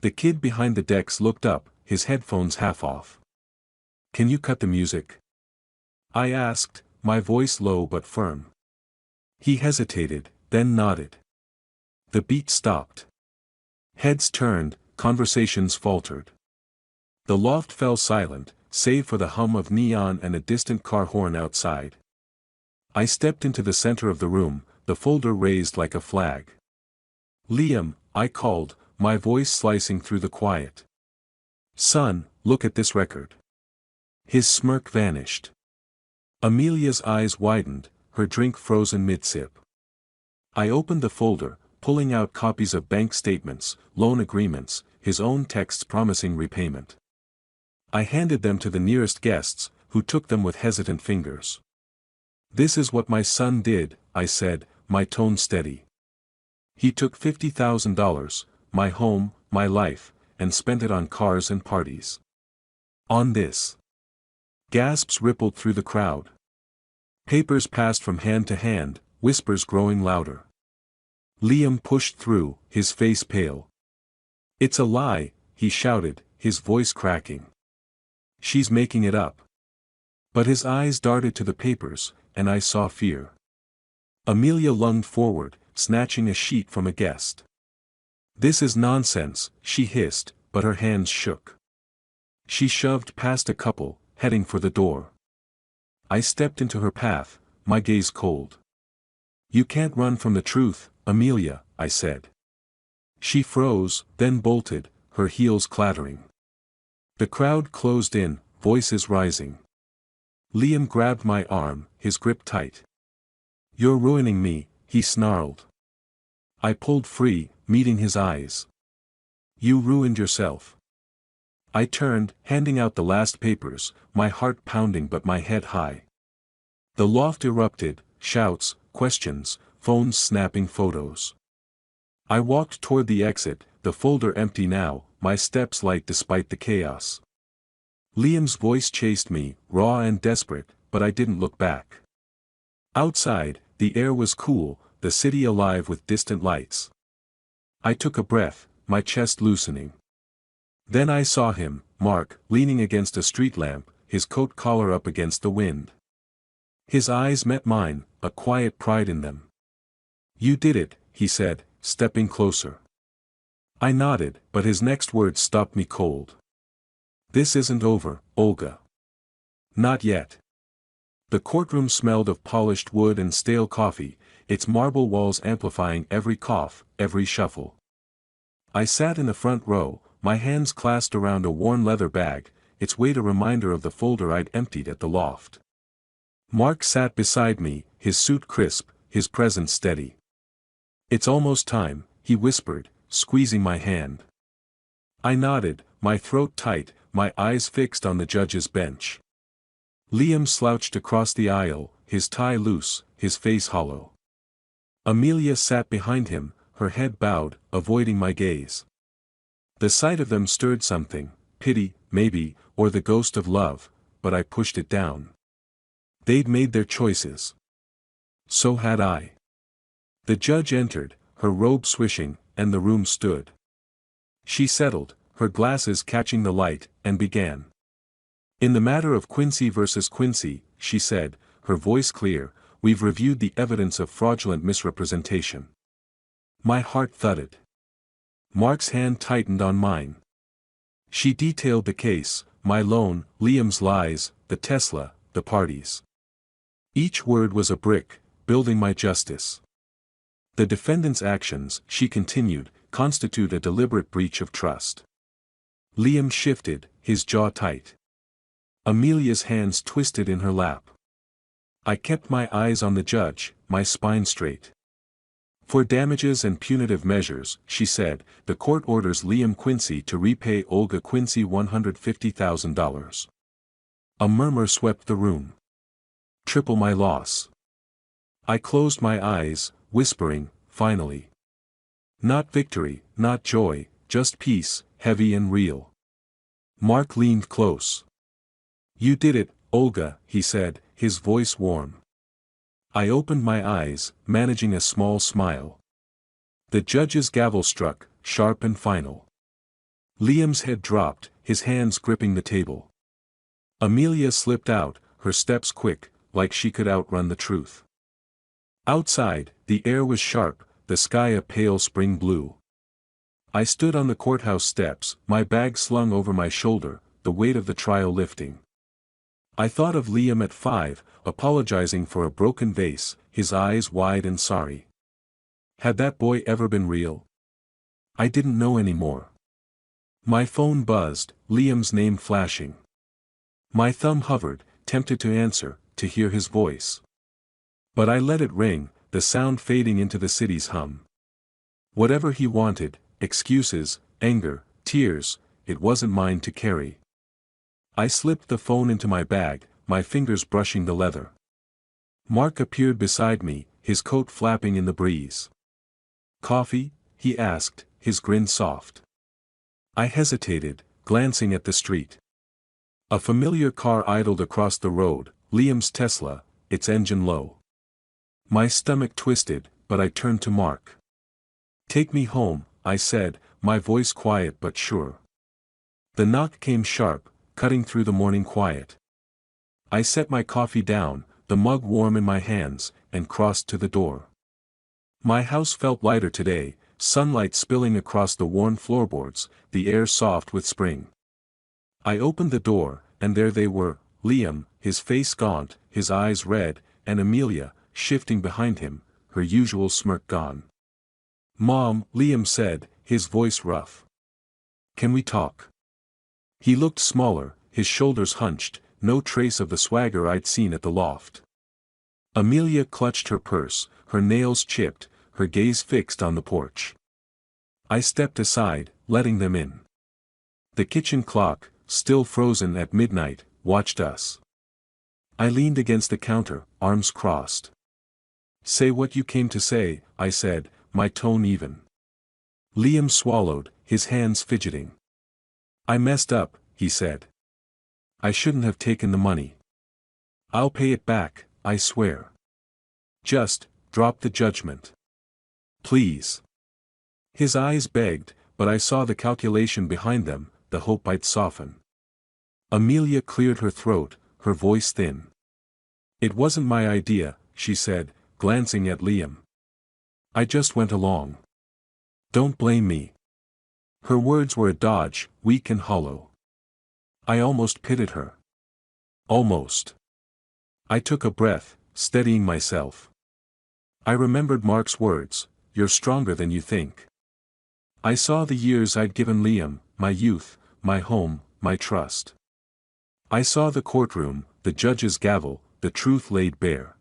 The kid behind the decks looked up, his headphones half off. "Can you cut the music?" I asked, my voice low but firm. He hesitated, then nodded. The beat stopped. Heads turned, conversations faltered. The loft fell silent, save for the hum of neon and a distant car horn outside. I stepped into the center of the room, the folder raised like a flag. "Liam," I called, my voice slicing through the quiet. "Son, look at this record." His smirk vanished. Amelia's eyes widened, her drink frozen mid-sip. I opened the folder, pulling out copies of bank statements, loan agreements, his own texts promising repayment. I handed them to the nearest guests, who took them with hesitant fingers. "This is what my son did," I said, my tone steady. "He took $50,000, my home, my life, and spent it on cars and parties. On this." Gasps rippled through the crowd. Papers passed from hand to hand, whispers growing louder. Liam pushed through, his face pale. "It's a lie," he shouted, his voice cracking. "She's making it up." But his eyes darted to the papers, and I saw fear. Amelia lunged forward, snatching a sheet from a guest. "This is nonsense," she hissed, but her hands shook. She shoved past a couple, heading for the door. I stepped into her path, my gaze cold. "You can't run from the truth, Amelia," I said. She froze, then bolted, her heels clattering. The crowd closed in, voices rising. Liam grabbed my arm, his grip tight. "You're ruining me," he snarled. I pulled free, meeting his eyes. "You ruined yourself." I turned, handing out the last papers, my heart pounding but my head high. The loft erupted, shouts, questions, phones snapping photos. I walked toward the exit, the folder empty now, my steps light despite the chaos. Liam's voice chased me, raw and desperate, but I didn't look back. Outside, the air was cool, the city alive with distant lights. I took a breath, my chest loosening. Then I saw him, Mark, leaning against a street lamp, his coat collar up against the wind. His eyes met mine, a quiet pride in them. "You did it," he said, stepping closer. I nodded, but his next words stopped me cold. "This isn't over, Olga." "Not yet." The courtroom smelled of polished wood and stale coffee, its marble walls amplifying every cough, every shuffle. I sat in the front row, my hands clasped around a worn leather bag, its weight a reminder of the folder I'd emptied at the loft. Mark sat beside me, his suit crisp, his presence steady. "It's almost time," he whispered, squeezing my hand. I nodded, my throat tight, my eyes fixed on the judge's bench. Liam slouched across the aisle, his tie loose, his face hollow. Amelia sat behind him, her head bowed, avoiding my gaze. The sight of them stirred something, pity, maybe, or the ghost of love, but I pushed it down. They'd made their choices. So had I. The judge entered, her robe swishing, and the room stood. She settled, her glasses catching the light, and began. "In the matter of Quincy versus Quincy," she said, her voice clear, "we've reviewed the evidence of fraudulent misrepresentation." My heart thudded. Mark's hand tightened on mine. She detailed the case, my loan, Liam's lies, the Tesla, the parties. Each word was a brick, building my justice. "The defendant's actions," she continued, "constitute a deliberate breach of trust." Liam shifted, his jaw tight. Amelia's hands twisted in her lap. I kept my eyes on the judge, my spine straight. "For damages and punitive measures," she said, "the court orders Liam Quincy to repay Olga Quincy $150,000. A murmur swept the room. "Triple my loss." I closed my eyes, whispering, "Finally." Not victory, not joy, just peace, heavy and real. Mark leaned close. "You did it, Olga," he said, his voice warm. I opened my eyes, managing a small smile. The judge's gavel struck, sharp and final. Liam's head dropped, his hands gripping the table. Amelia slipped out, her steps quick, like she could outrun the truth. Outside, the air was sharp, the sky a pale spring blue. I stood on the courthouse steps, my bag slung over my shoulder, the weight of the trial lifting. I thought of Liam at 5, apologizing for a broken vase, his eyes wide and sorry. Had that boy ever been real? I didn't know anymore. My phone buzzed, Liam's name flashing. My thumb hovered, tempted to answer, to hear his voice. But I let it ring, the sound fading into the city's hum. Whatever he wanted, excuses, anger, tears, it wasn't mine to carry. I slipped the phone into my bag, my fingers brushing the leather. Mark appeared beside me, his coat flapping in the breeze. "Coffee?" he asked, his grin soft. I hesitated, glancing at the street. A familiar car idled across the road, Liam's Tesla, its engine low. My stomach twisted, but I turned to Mark. "Take me home," I said, my voice quiet but sure. The knock came sharp, cutting through the morning quiet. I set my coffee down, the mug warm in my hands, and crossed to the door. My house felt lighter today, sunlight spilling across the worn floorboards, the air soft with spring. I opened the door, and there they were, Liam, his face gaunt, his eyes red, and Amelia, shifting behind him, her usual smirk gone. "Mom," Liam said, his voice rough. "Can we talk?" He looked smaller, his shoulders hunched, no trace of the swagger I'd seen at the loft. Amelia clutched her purse, her nails chipped, her gaze fixed on the porch. I stepped aside, letting them in. The kitchen clock, still frozen at midnight, watched us. I leaned against the counter, arms crossed. "Say what you came to say," I said, my tone even. Liam swallowed, his hands fidgeting. "I messed up," he said. "I shouldn't have taken the money. I'll pay it back, I swear. Just, drop the judgment. Please." His eyes begged, but I saw the calculation behind them, the hope I'd soften. Amelia cleared her throat, her voice thin. "It wasn't my idea," she said, glancing at Liam. "I just went along. Don't blame me." Her words were a dodge, weak and hollow. I almost pitied her. Almost. I took a breath, steadying myself. I remembered Mark's words, "You're stronger than you think." I saw the years I'd given Liam, my youth, my home, my trust. I saw the courtroom, the judge's gavel, the truth laid bare.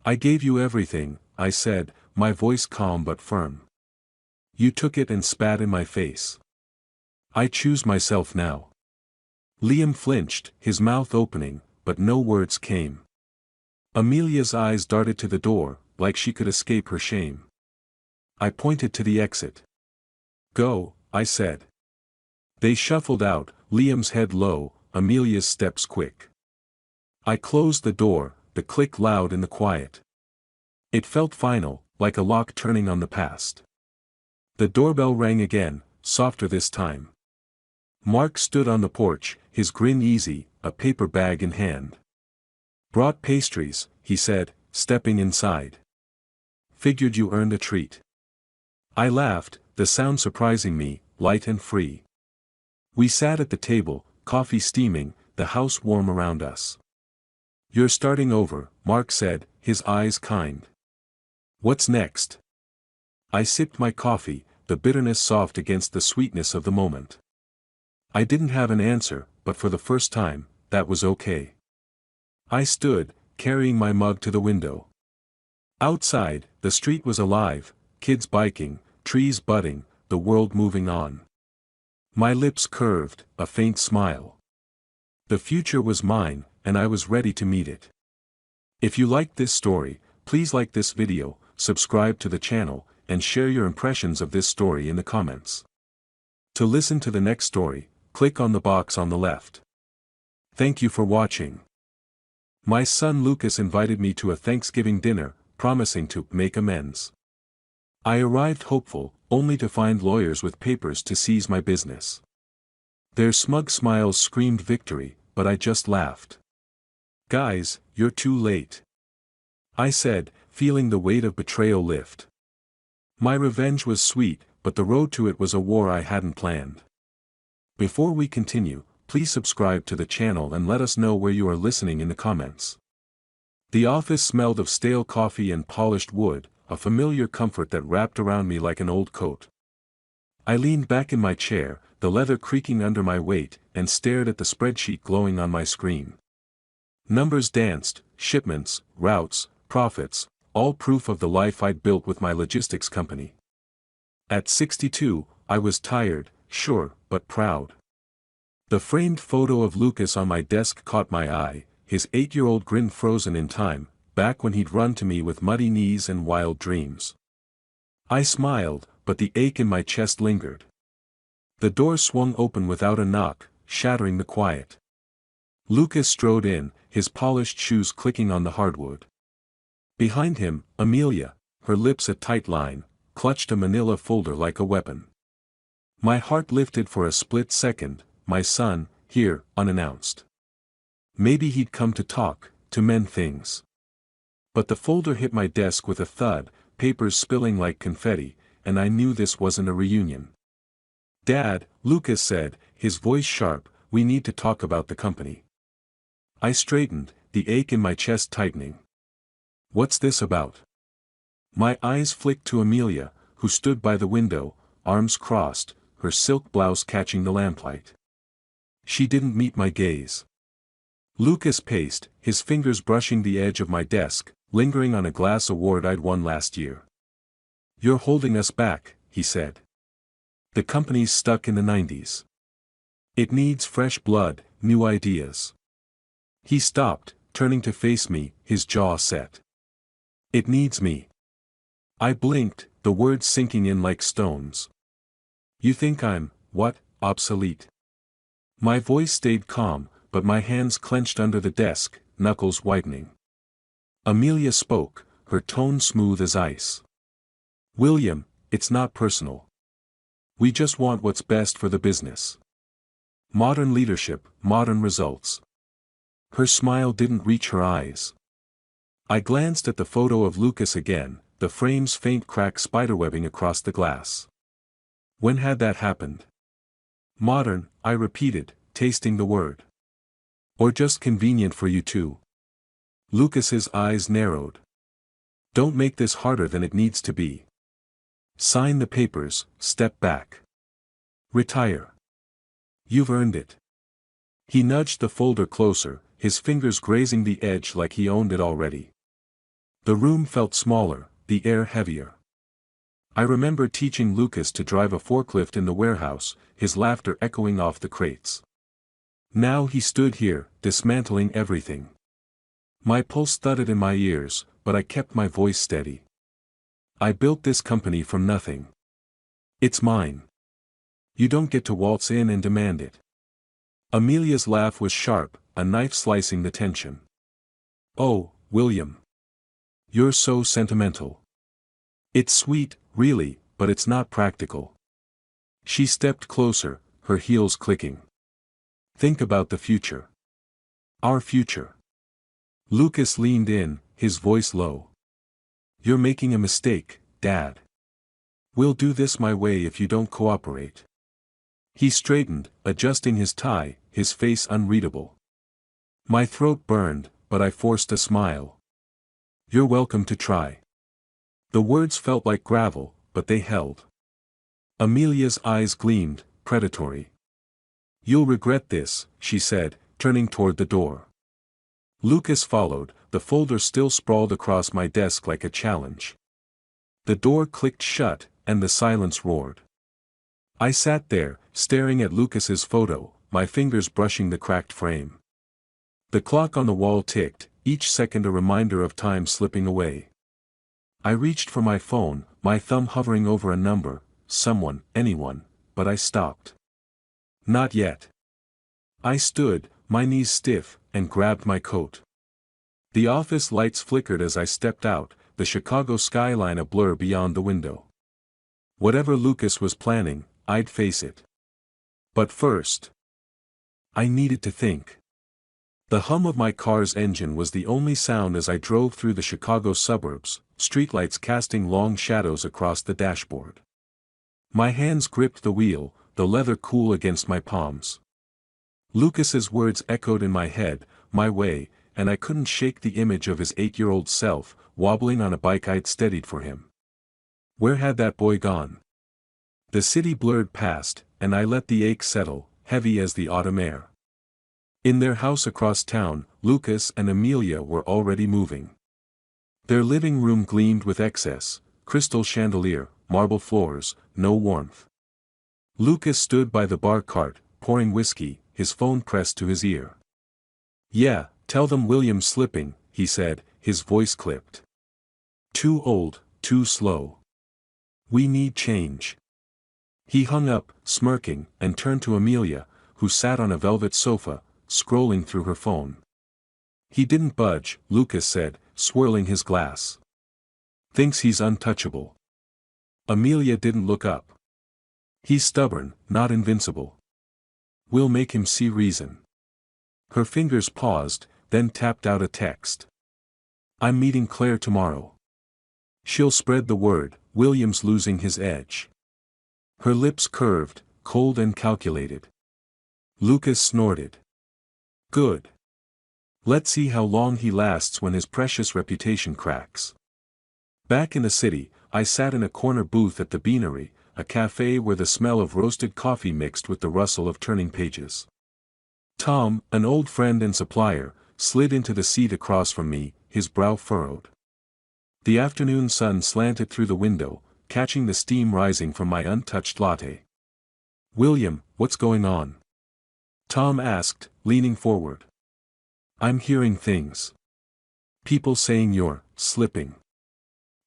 "I gave you everything," I said, my voice calm but firm. "You took it and spat in my face. I choose myself now." Liam flinched, his mouth opening, but no words came. Amelia's eyes darted to the door, like she could escape her shame. I pointed to the exit. "Go," I said. They shuffled out, Liam's head low, Amelia's steps quick. I closed the door, the click loud in the quiet. It felt final, like a lock turning on the past. The doorbell rang again, softer this time. Mark stood on the porch, his grin easy, a paper bag in hand. "Brought pastries," he said, stepping inside. "Figured you earned a treat." I laughed, the sound surprising me, light and free. We sat at the table, coffee steaming, the house warm around us. "You're starting over," Mark said, his eyes kind. "What's next?" I sipped my coffee, the bitterness soft against the sweetness of the moment. I didn't have an answer, but for the first time, that was okay. I stood, carrying my mug to the window. Outside, the street was alive, kids biking, trees budding, the world moving on. My lips curved, a faint smile. The future was mine, and I was ready to meet it. If you liked this story, please like this video, subscribe to the channel, and share your impressions of this story in the comments. To listen to the next story, click on the box on the left. Thank you for watching. My son Lucas invited me to a Thanksgiving dinner, promising to make amends. I arrived hopeful, only to find lawyers with papers to seize my business. Their smug smiles screamed victory, but I just laughed. "Guys, you're too late," I said, feeling the weight of betrayal lift. My revenge was sweet, but the road to it was a war I hadn't planned. Before we continue, please subscribe to the channel and let us know where you are listening in the comments. The office smelled of stale coffee and polished wood, a familiar comfort that wrapped around me like an old coat. I leaned back in my chair, the leather creaking under my weight, and stared at the spreadsheet glowing on my screen. Numbers danced, shipments, routes, profits, all proof of the life I'd built with my logistics company. At 62, I was tired, sure, but proud. The framed photo of Lucas on my desk caught my eye, his 8-year-old grin frozen in time, back when he'd run to me with muddy knees and wild dreams. I smiled, but the ache in my chest lingered. The door swung open without a knock, shattering the quiet. Lucas strode in, his polished shoes clicking on the hardwood. Behind him, Amelia, her lips a tight line, clutched a manila folder like a weapon. My heart lifted for a split second, my son, here, unannounced. Maybe he'd come to talk, to mend things. But the folder hit my desk with a thud, papers spilling like confetti, and I knew this wasn't a reunion. "Dad," Lucas said, his voice sharp, "we need to talk about the company." I straightened, the ache in my chest tightening. "What's this about?" My eyes flicked to Amelia, who stood by the window, arms crossed, her silk blouse catching the lamplight. She didn't meet my gaze. Lucas paced, his fingers brushing the edge of my desk, lingering on a glass award I'd won last year. "You're holding us back," he said. "The company's stuck in the 90s. It needs fresh blood, new ideas." He stopped, turning to face me, his jaw set. "It needs me." I blinked, the words sinking in like stones. "You think I'm, what, obsolete?" My voice stayed calm, but my hands clenched under the desk, knuckles whitening. Amelia spoke, her tone smooth as ice. "William, it's not personal. We just want what's best for the business. Modern leadership, modern results." Her smile didn't reach her eyes. I glanced at the photo of Lucas again, the frame's faint crack spiderwebbing across the glass. When had that happened? "Modern," I repeated, tasting the word. "Or just convenient for you two?" Lucas's eyes narrowed. "Don't make this harder than it needs to be. Sign the papers, step back. Retire. You've earned it." He nudged the folder closer, his fingers grazing the edge like he owned it already. The room felt smaller, the air heavier. I remember teaching Lucas to drive a forklift in the warehouse, his laughter echoing off the crates. Now he stood here, dismantling everything. My pulse thudded in my ears, but I kept my voice steady. "I built this company from nothing. It's mine. You don't get to waltz in and demand it." Amelia's laugh was sharp, a knife slicing the tension. "Oh, William. You're so sentimental. It's sweet, really, but it's not practical." She stepped closer, her heels clicking. "Think about the future. Our future." Lucas leaned in, his voice low. "You're making a mistake, Dad. We'll do this my way if you don't cooperate." He straightened, adjusting his tie, his face unreadable. My throat burned, but I forced a smile. "You're welcome to try." The words felt like gravel, but they held. Amelia's eyes gleamed, predatory. "You'll regret this," she said, turning toward the door. Lucas followed, the folder still sprawled across my desk like a challenge. The door clicked shut, and the silence roared. I sat there, staring at Lucas's photo, my fingers brushing the cracked frame. The clock on the wall ticked, each second a reminder of time slipping away. I reached for my phone, my thumb hovering over a number, someone, anyone, but I stopped. Not yet. I stood, my knees stiff, and grabbed my coat. The office lights flickered as I stepped out, the Chicago skyline a blur beyond the window. Whatever Lucas was planning, I'd face it. But first, I needed to think. The hum of my car's engine was the only sound as I drove through the Chicago suburbs, streetlights casting long shadows across the dashboard. My hands gripped the wheel, the leather cool against my palms. Lucas's words echoed in my head, "My way," and I couldn't shake the image of his 8-year-old self, wobbling on a bike I'd steadied for him. Where had that boy gone? The city blurred past, and I let the ache settle, heavy as the autumn air. In their house across town, Lucas and Amelia were already moving. Their living room gleamed with excess, crystal chandelier, marble floors, no warmth. Lucas stood by the bar cart, pouring whiskey, his phone pressed to his ear. "Yeah, tell them William's slipping," he said, his voice clipped. "Too old, too slow. We need change." He hung up, smirking, and turned to Amelia, who sat on a velvet sofa, scrolling through her phone. "He didn't budge," Lucas said, swirling his glass. "Thinks he's untouchable." Amelia didn't look up. "He's stubborn, not invincible. We'll make him see reason." Her fingers paused, then tapped out a text. "I'm meeting Claire tomorrow. She'll spread the word, William's losing his edge." Her lips curved, cold and calculated. Lucas snorted. "Good. Let's see how long he lasts when his precious reputation cracks." Back in the city, I sat in a corner booth at the Beanery, a cafe where the smell of roasted coffee mixed with the rustle of turning pages. Tom, an old friend and supplier, slid into the seat across from me, his brow furrowed. The afternoon sun slanted through the window, catching the steam rising from my untouched latte. "William, what's going on?" Tom asked, leaning forward. "I'm hearing things. People saying you're slipping.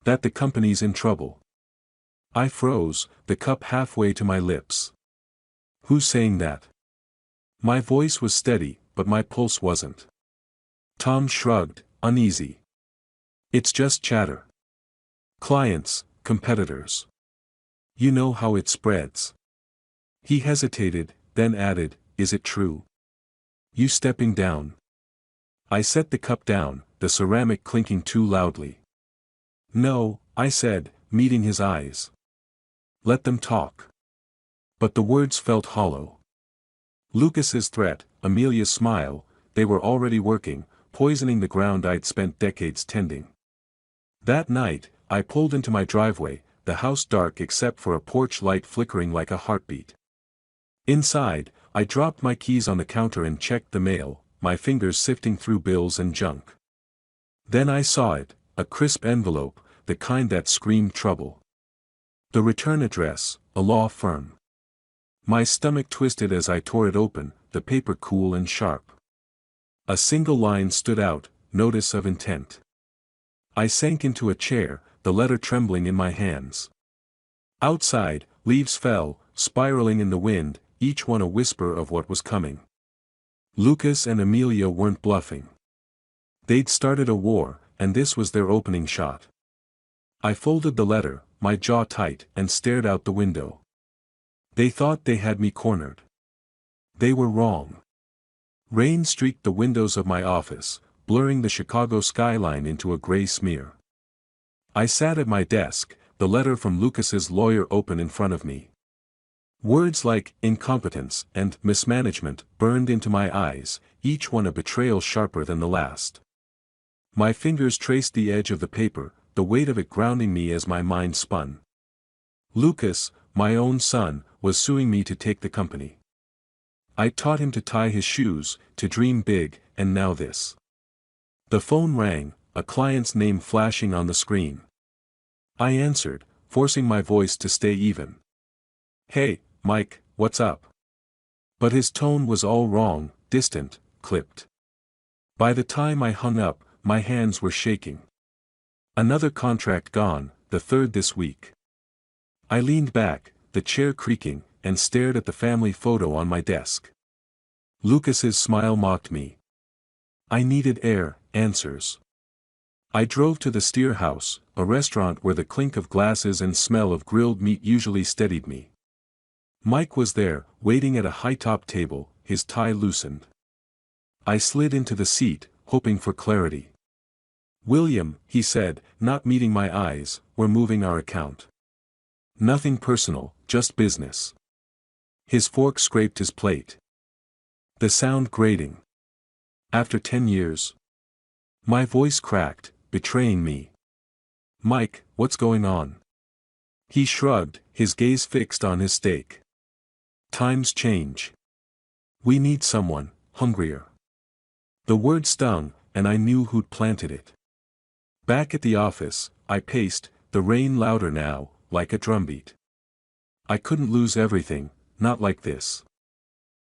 That the company's in trouble." I froze, the cup halfway to my lips. "Who's saying that?" My voice was steady, but my pulse wasn't. Tom shrugged, uneasy. "It's just chatter. Clients, competitors. You know how it spreads." He hesitated, then added, "Is it true? You stepping down?" I set the cup down, the ceramic clinking too loudly. "No," I said, meeting his eyes. "Let them talk." But the words felt hollow. Lucas's threat, Amelia's smile, they were already working, poisoning the ground I'd spent decades tending. That night, I pulled into my driveway, the house dark except for a porch light flickering like a heartbeat. Inside, I dropped my keys on the counter and checked the mail, my fingers sifting through bills and junk. Then I saw it, a crisp envelope, the kind that screamed trouble. The return address, a law firm. My stomach twisted as I tore it open, the paper cool and sharp. A single line stood out, notice of intent. I sank into a chair, the letter trembling in my hands. Outside, leaves fell, spiraling in the wind, each one a whisper of what was coming. Lucas and Amelia weren't bluffing. They'd started a war, and this was their opening shot. I folded the letter, my jaw tight, and stared out the window. They thought they had me cornered. They were wrong. Rain streaked the windows of my office, blurring the Chicago skyline into a gray smear. I sat at my desk, the letter from Lucas's lawyer open in front of me. Words like incompetence and mismanagement burned into my eyes, each one a betrayal sharper than the last. My fingers traced the edge of the paper, the weight of it grounding me as my mind spun. Lucas, my own son, was suing me to take the company. I taught him to tie his shoes, to dream big, and now this. The phone rang, a client's name flashing on the screen. I answered, forcing my voice to stay even. "Hey, Mike, what's up?" But his tone was all wrong, distant, clipped. By the time I hung up, my hands were shaking. Another contract gone, the third this week. I leaned back, the chair creaking, and stared at the family photo on my desk. Lucas's smile mocked me. I needed air, answers. I drove to the Steer House, a restaurant where the clink of glasses and smell of grilled meat usually steadied me. Mike was there, waiting at a high-top table, his tie loosened. I slid into the seat, hoping for clarity. "William," he said, not meeting my eyes, "we're moving our account. Nothing personal, just business." His fork scraped his plate. The sound grating. "After 10 years?" My voice cracked, betraying me. "Mike, what's going on?" He shrugged, his gaze fixed on his steak. "Times change. We need someone, hungrier." The word stung, and I knew who'd planted it. Back at the office, I paced, the rain louder now, like a drumbeat. I couldn't lose everything, not like this.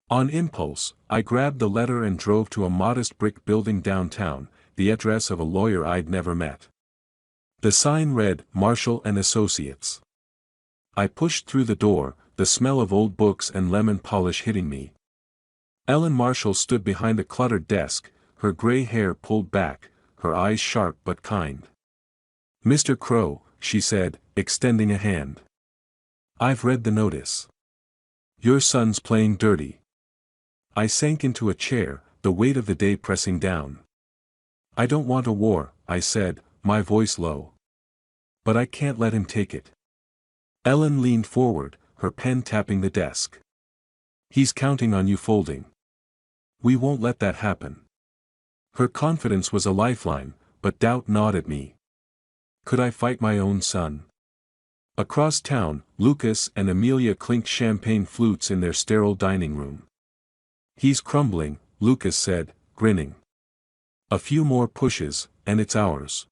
On impulse, I grabbed the letter and drove to a modest brick building downtown, the address of a lawyer I'd never met. The sign read, "Marshall and Associates." I pushed through the door, the smell of old books and lemon polish hitting me. Ellen Marshall stood behind a cluttered desk, her gray hair pulled back, her eyes sharp but kind. "Mr. Crow," she said, extending a hand. "I've read the notice. Your son's playing dirty." I sank into a chair, the weight of the day pressing down. "I don't want a war," I said, my voice low. "But I can't let him take it." Ellen leaned forward, her pen tapping the desk. "He's counting on you folding. We won't let that happen." Her confidence was a lifeline, but doubt gnawed at me. Could I fight my own son? Across town, Lucas and Amelia clinked champagne flutes in their sterile dining room. He's crumbling, Lucas said, grinning. A few more pushes, and it's ours.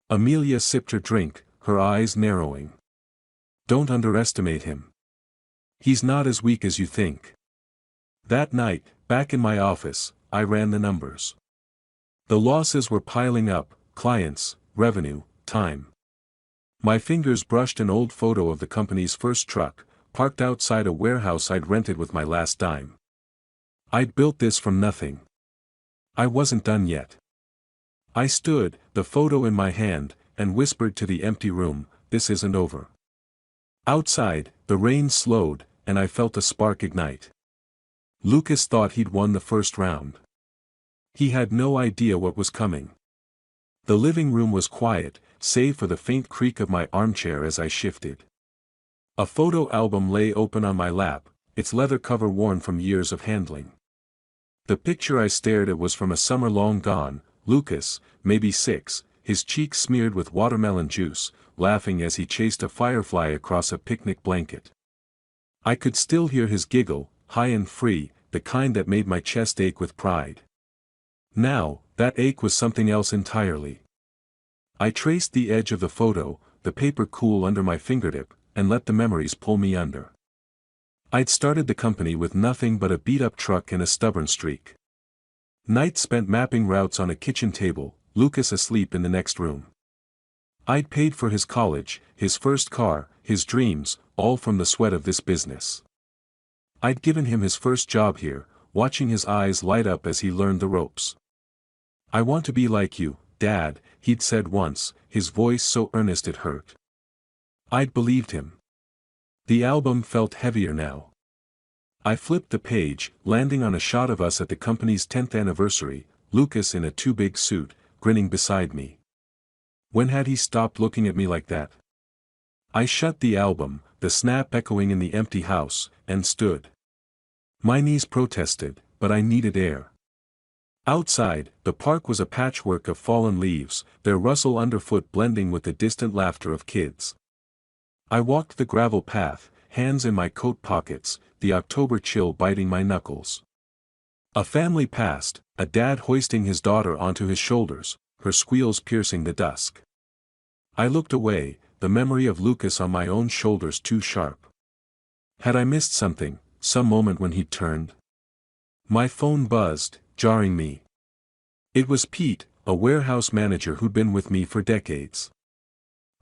Amelia sipped her drink, her eyes narrowing. Don't underestimate him. He's not as weak as you think. That night, back in my office, I ran the numbers. The losses were piling up: clients, revenue, time. My fingers brushed an old photo of the company's first truck, parked outside a warehouse I'd rented with my last dime. I'd built this from nothing. I wasn't done yet. I stood, the photo in my hand, and whispered to the empty room, "This isn't over." Outside, the rain slowed, and I felt a spark ignite. Lucas thought he'd won the first round. He had no idea what was coming. The living room was quiet, save for the faint creak of my armchair as I shifted. A photo album lay open on my lap, its leather cover worn from years of handling. The picture I stared at was from a summer long gone: Lucas, maybe 6, his cheeks smeared with watermelon juice, laughing as he chased a firefly across a picnic blanket. I could still hear his giggle, high and free, the kind that made my chest ache with pride. Now, that ache was something else entirely. I traced the edge of the photo, the paper cool under my fingertip, and let the memories pull me under. I'd started the company with nothing but a beat-up truck and a stubborn streak. Nights spent mapping routes on a kitchen table, Lucas asleep in the next room. I'd paid for his college, his first car, his dreams, all from the sweat of this business. I'd given him his first job here, watching his eyes light up as he learned the ropes. "I want to be like you, Dad," he'd said once, his voice so earnest it hurt. I'd believed him. The album felt heavier now. I flipped the page, landing on a shot of us at the company's 10th anniversary, Lucas in a too-big suit, grinning beside me. When had he stopped looking at me like that? I shut the album, the snap echoing in the empty house, and stood. My knees protested, but I needed air. Outside, the park was a patchwork of fallen leaves, their rustle underfoot blending with the distant laughter of kids. I walked the gravel path, hands in my coat pockets, the October chill biting my knuckles. A family passed, a dad hoisting his daughter onto his shoulders, her squeals piercing the dusk. I looked away, the memory of Lucas on my own shoulders too sharp. Had I missed something, some moment when he'd turned? My phone buzzed, jarring me. It was Pete, a warehouse manager who'd been with me for decades.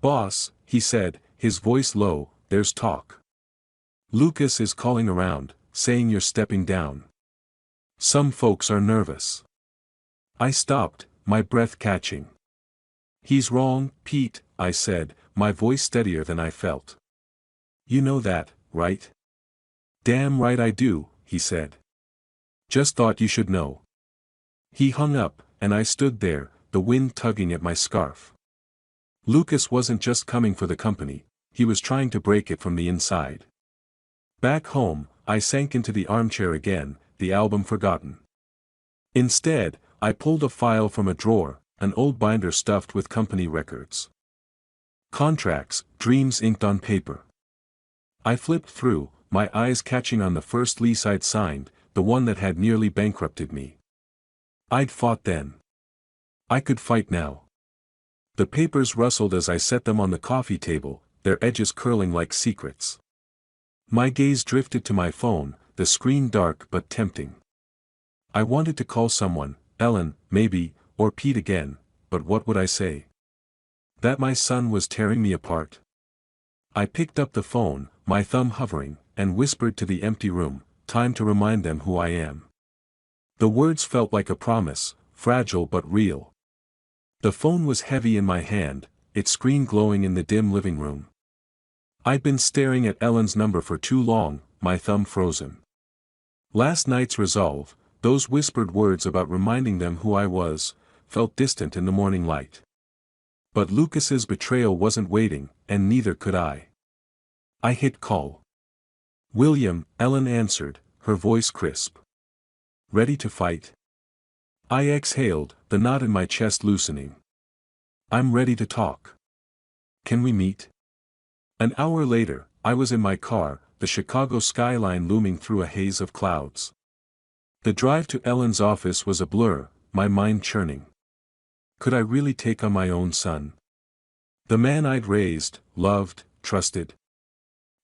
"Boss," he said, his voice low, "there's talk. Lucas is calling around, saying you're stepping down. Some folks are nervous." I stopped, my breath catching. "He's wrong, Pete," I said, my voice steadier than I felt. "You know that, right?" "Damn right I do," he said. "Just thought you should know." He hung up, and I stood there, the wind tugging at my scarf. Lucas wasn't just coming for the company, he was trying to break it from the inside. Back home, I sank into the armchair again, the album forgotten. Instead, I pulled a file from a drawer, an old binder stuffed with company records. Contracts, dreams inked on paper. I flipped through, my eyes catching on the first lease I'd signed, the one that had nearly bankrupted me. I'd fought then. I could fight now. The papers rustled as I set them on the coffee table, their edges curling like secrets. My gaze drifted to my phone, the screen dark but tempting. I wanted to call someone, Ellen, maybe, or Pete again, but what would I say? That my son was tearing me apart? I picked up the phone, my thumb hovering, and whispered to the empty room, "Time to remind them who I am." The words felt like a promise, fragile but real. The phone was heavy in my hand, its screen glowing in the dim living room. I'd been staring at Ellen's number for too long, my thumb frozen. Last night's resolve, those whispered words about reminding them who I was, felt distant in the morning light. But Lucas's betrayal wasn't waiting, and neither could I. I hit call. "William," Ellen answered, her voice crisp. "Ready to fight?" I exhaled, the knot in my chest loosening. "I'm ready to talk. Can we meet?" An hour later, I was in my car, the Chicago skyline looming through a haze of clouds. The drive to Ellen's office was a blur, my mind churning. Could I really take on my own son? The man I'd raised, loved, trusted.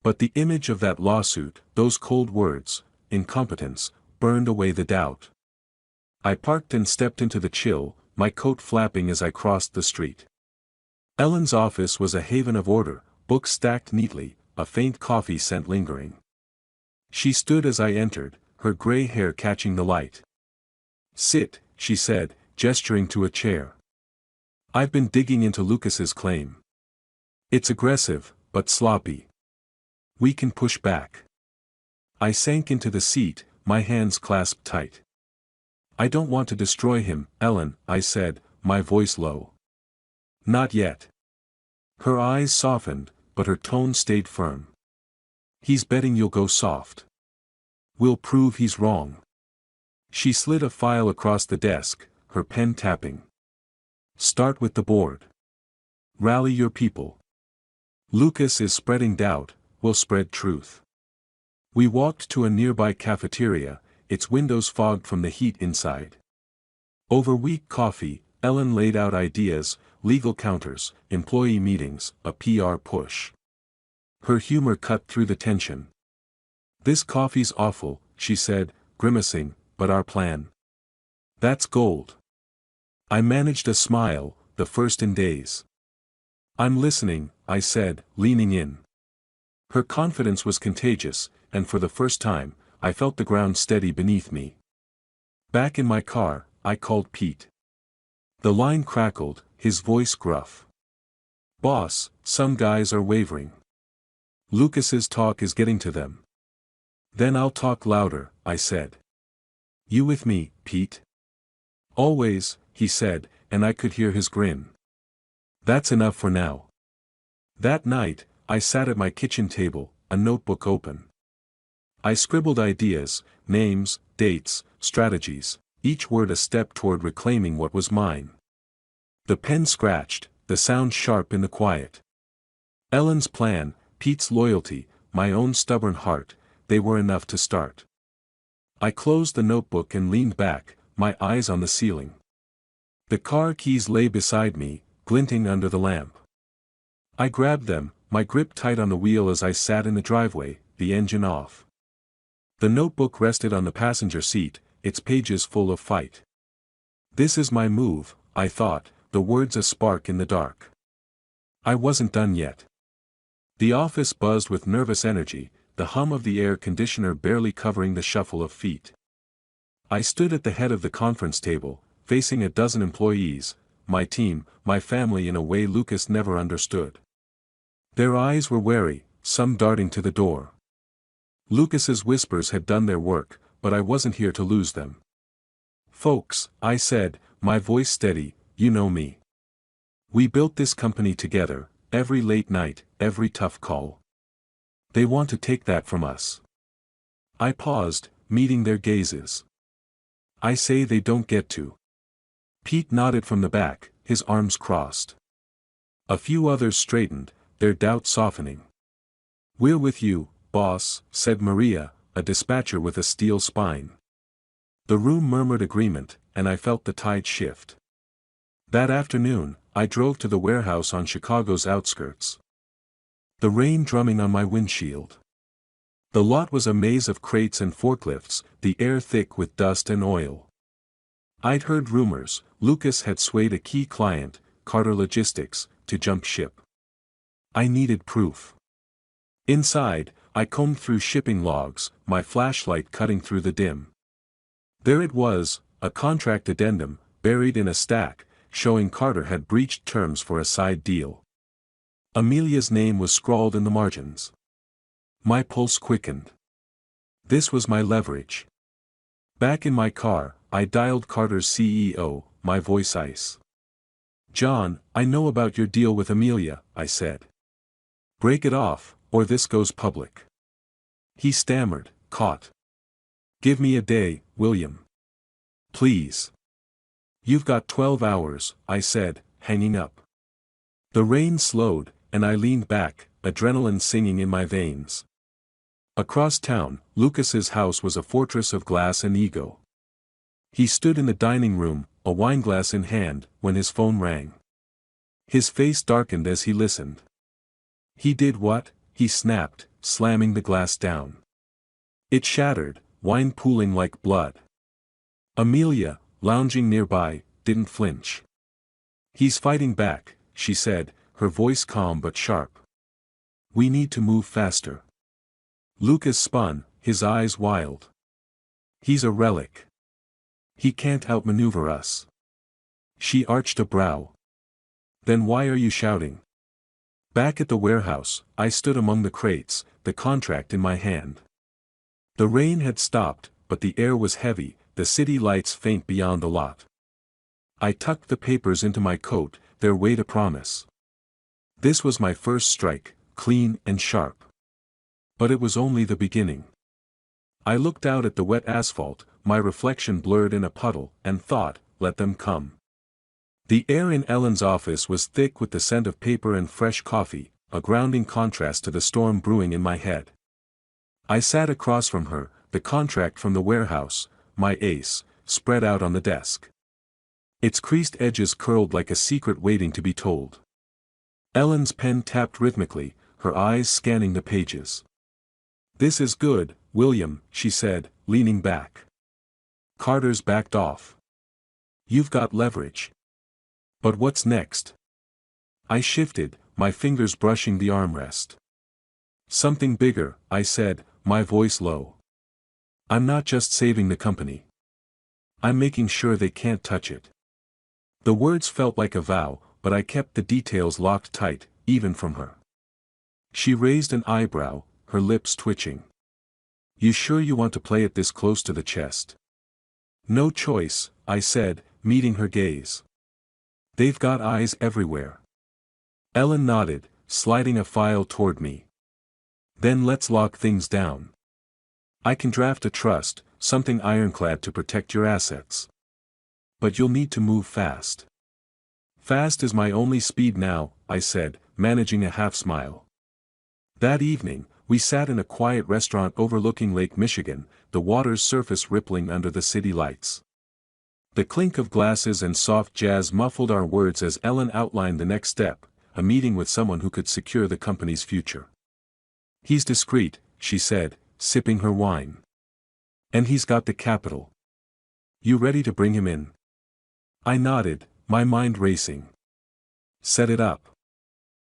But the image of that lawsuit, those cold words, incompetence, burned away the doubt. I parked and stepped into the chill, my coat flapping as I crossed the street. Ellen's office was a haven of order, books stacked neatly, a faint coffee scent lingering. She stood as I entered, her gray hair catching the light. "Sit," she said, gesturing to a chair. "I've been digging into Lucas's claim. It's aggressive, but sloppy. We can push back." I sank into the seat, my hands clasped tight. "I don't want to destroy him, Ellen," I said, my voice low. "Not yet." Her eyes softened, but her tone stayed firm. "He's betting you'll go soft. We'll prove he's wrong." She slid a file across the desk, her pen tapping. "Start with the board. Rally your people. Lucas is spreading doubt, we'll spread truth." We walked to a nearby cafeteria, its windows fogged from the heat inside. Over weak coffee, Ellen laid out ideas, legal counters, employee meetings, a PR push. Her humor cut through the tension. "This coffee's awful," she said, grimacing, "but our plan. That's gold." I managed a smile, the first in days. "I'm listening," I said, leaning in. Her confidence was contagious, and for the first time, I felt the ground steady beneath me. Back in my car, I called Pete. The line crackled, his voice gruff. "Boss, some guys are wavering. Lucas's talk is getting to them." "Then I'll talk louder," I said. "You with me, Pete?" "Always," he said, and I could hear his grin. "That's enough for now." That night, I sat at my kitchen table, a notebook open. I scribbled ideas, names, dates, strategies, each word a step toward reclaiming what was mine. The pen scratched, the sound sharp in the quiet. Ellen's plan, Pete's loyalty, my own stubborn heart, they were enough to start. I closed the notebook and leaned back, my eyes on the ceiling. The car keys lay beside me, glinting under the lamp. I grabbed them, my grip tight on the wheel as I sat in the driveway, the engine off. The notebook rested on the passenger seat, its pages full of fight. "This is my move," I thought, the words a spark in the dark. I wasn't done yet. The office buzzed with nervous energy, the hum of the air conditioner barely covering the shuffle of feet. I stood at the head of the conference table, facing a dozen employees, my team, my family in a way Lucas never understood. Their eyes were wary, some darting to the door. Lucas's whispers had done their work, but I wasn't here to lose them. "Folks," I said, my voice steady, "you know me. We built this company together, every late night, every tough call. They want to take that from us." I paused, meeting their gazes. "I say they don't get to." Pete nodded from the back, his arms crossed. A few others straightened, their doubt softening. "We're with you, boss," said Maria, a dispatcher with a steel spine. The room murmured agreement, and I felt the tide shift. That afternoon, I drove to the warehouse on Chicago's outskirts. The rain drumming on my windshield. The lot was a maze of crates and forklifts, the air thick with dust and oil. I'd heard rumors, Lucas had swayed a key client, Carter Logistics, to jump ship. I needed proof. Inside, I combed through shipping logs, my flashlight cutting through the dim. There it was, a contract addendum, buried in a stack, showing Carter had breached terms for a side deal. Amelia's name was scrawled in the margins. My pulse quickened. This was my leverage. Back in my car, I dialed Carter's CEO, my voice ice. "John, I know about your deal with Amelia," I said. "Break it off, or this goes public." He stammered, caught. "Give me a day, William. Please." "You've got 12 hours, I said, hanging up. The rain slowed, and I leaned back, adrenaline singing in my veins. Across town, Lucas's house was a fortress of glass and ego. He stood in the dining room, a wineglass in hand, when his phone rang. His face darkened as he listened. "He did what?" he snapped, slamming the glass down. It shattered, wine pooling like blood. Amelia, lounging nearby, didn't flinch. "He's fighting back," she said, her voice calm but sharp. "We need to move faster." Lucas spun, his eyes wild. "He's a relic. He can't outmaneuver us." She arched a brow. "Then why are you shouting?" Back at the warehouse, I stood among the crates, the contract in my hand. The rain had stopped, but the air was heavy, the city lights faint beyond the lot. I tucked the papers into my coat, their weight a promise. This was my first strike, clean and sharp. But it was only the beginning. I looked out at the wet asphalt, my reflection blurred in a puddle, and thought, let them come. The air in Ellen's office was thick with the scent of paper and fresh coffee, a grounding contrast to the storm brewing in my head. I sat across from her, the contract from the warehouse, my ace, spread out on the desk. Its creased edges curled like a secret waiting to be told. Ellen's pen tapped rhythmically, her eyes scanning the pages. "This is good, William," she said, leaning back. Carter's backed off. "You've got leverage." "But what's next?" I shifted, my fingers brushing the armrest. "Something bigger," I said, my voice low. "I'm not just saving the company. I'm making sure they can't touch it." The words felt like a vow, but I kept the details locked tight, even from her. She raised an eyebrow, her lips twitching. "You sure you want to play it this close to the chest?" "No choice," I said, meeting her gaze. "They've got eyes everywhere." Ellen nodded, sliding a file toward me. "Then let's lock things down. I can draft a trust, something ironclad to protect your assets. But you'll need to move fast." "Fast is my only speed now," I said, managing a half smile. That evening, we sat in a quiet restaurant overlooking Lake Michigan, the water's surface rippling under the city lights. The clink of glasses and soft jazz muffled our words as Ellen outlined the next step, a meeting with someone who could secure the company's future. "He's discreet," she said, sipping her wine. "And he's got the capital. You ready to bring him in?" I nodded, my mind racing. "Set it up."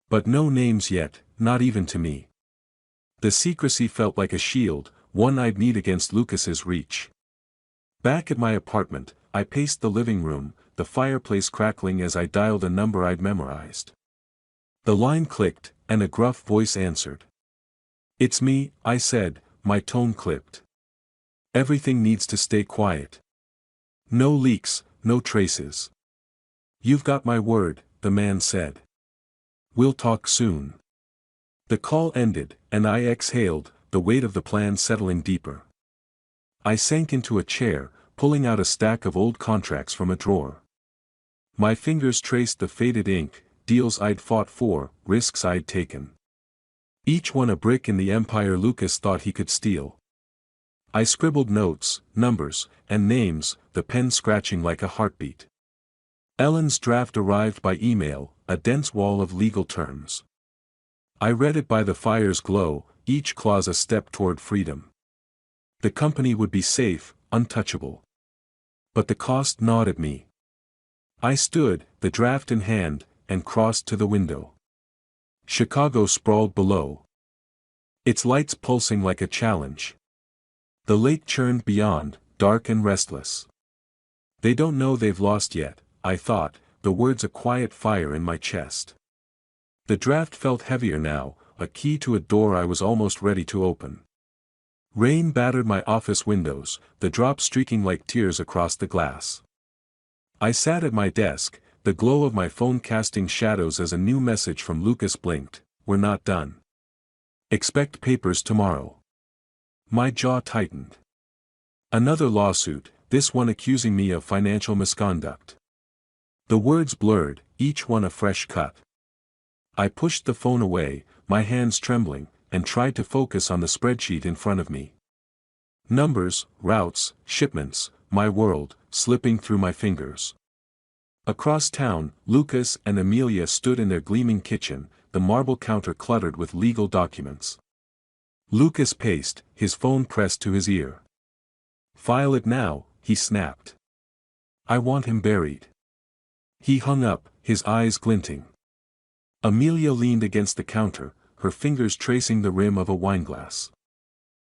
But no names yet, not even to me. The secrecy felt like a shield, one I'd need against Lucas's reach. Back at my apartment, I paced the living room, the fireplace crackling as I dialed a number I'd memorized. The line clicked, and a gruff voice answered. "It's me," I said, my tone clipped. "Everything needs to stay quiet. No leaks, no traces." "You've got my word," the man said. "We'll talk soon." The call ended, and I exhaled, the weight of the plan settling deeper. I sank into a chair, pulling out a stack of old contracts from a drawer. My fingers traced the faded ink, deals I'd fought for, risks I'd taken. Each one a brick in the empire Lucas thought he could steal. I scribbled notes, numbers, and names, the pen scratching like a heartbeat. Ellen's draft arrived by email, a dense wall of legal terms. I read it by the fire's glow, each clause a step toward freedom. The company would be safe, untouchable. But the cost gnawed at me. I stood, the draft in hand, and crossed to the window. Chicago sprawled below, its lights pulsing like a challenge. The lake churned beyond, dark and restless. They don't know they've lost yet, I thought, the words a quiet fire in my chest. The draft felt heavier now, a key to a door I was almost ready to open. Rain battered my office windows, the drops streaking like tears across the glass. I sat at my desk, the glow of my phone casting shadows as a new message from Lucas blinked. "We're not done. Expect papers tomorrow." My jaw tightened. Another lawsuit, this one accusing me of financial misconduct. The words blurred, each one a fresh cut. I pushed the phone away, my hands trembling, and tried to focus on the spreadsheet in front of me. Numbers, routes, shipments, my world, slipping through my fingers. Across town, Lucas and Amelia stood in their gleaming kitchen, the marble counter cluttered with legal documents. Lucas paced, his phone pressed to his ear. "File it now," he snapped. "I want him buried." He hung up, his eyes glinting. Amelia leaned against the counter, her fingers tracing the rim of a wineglass.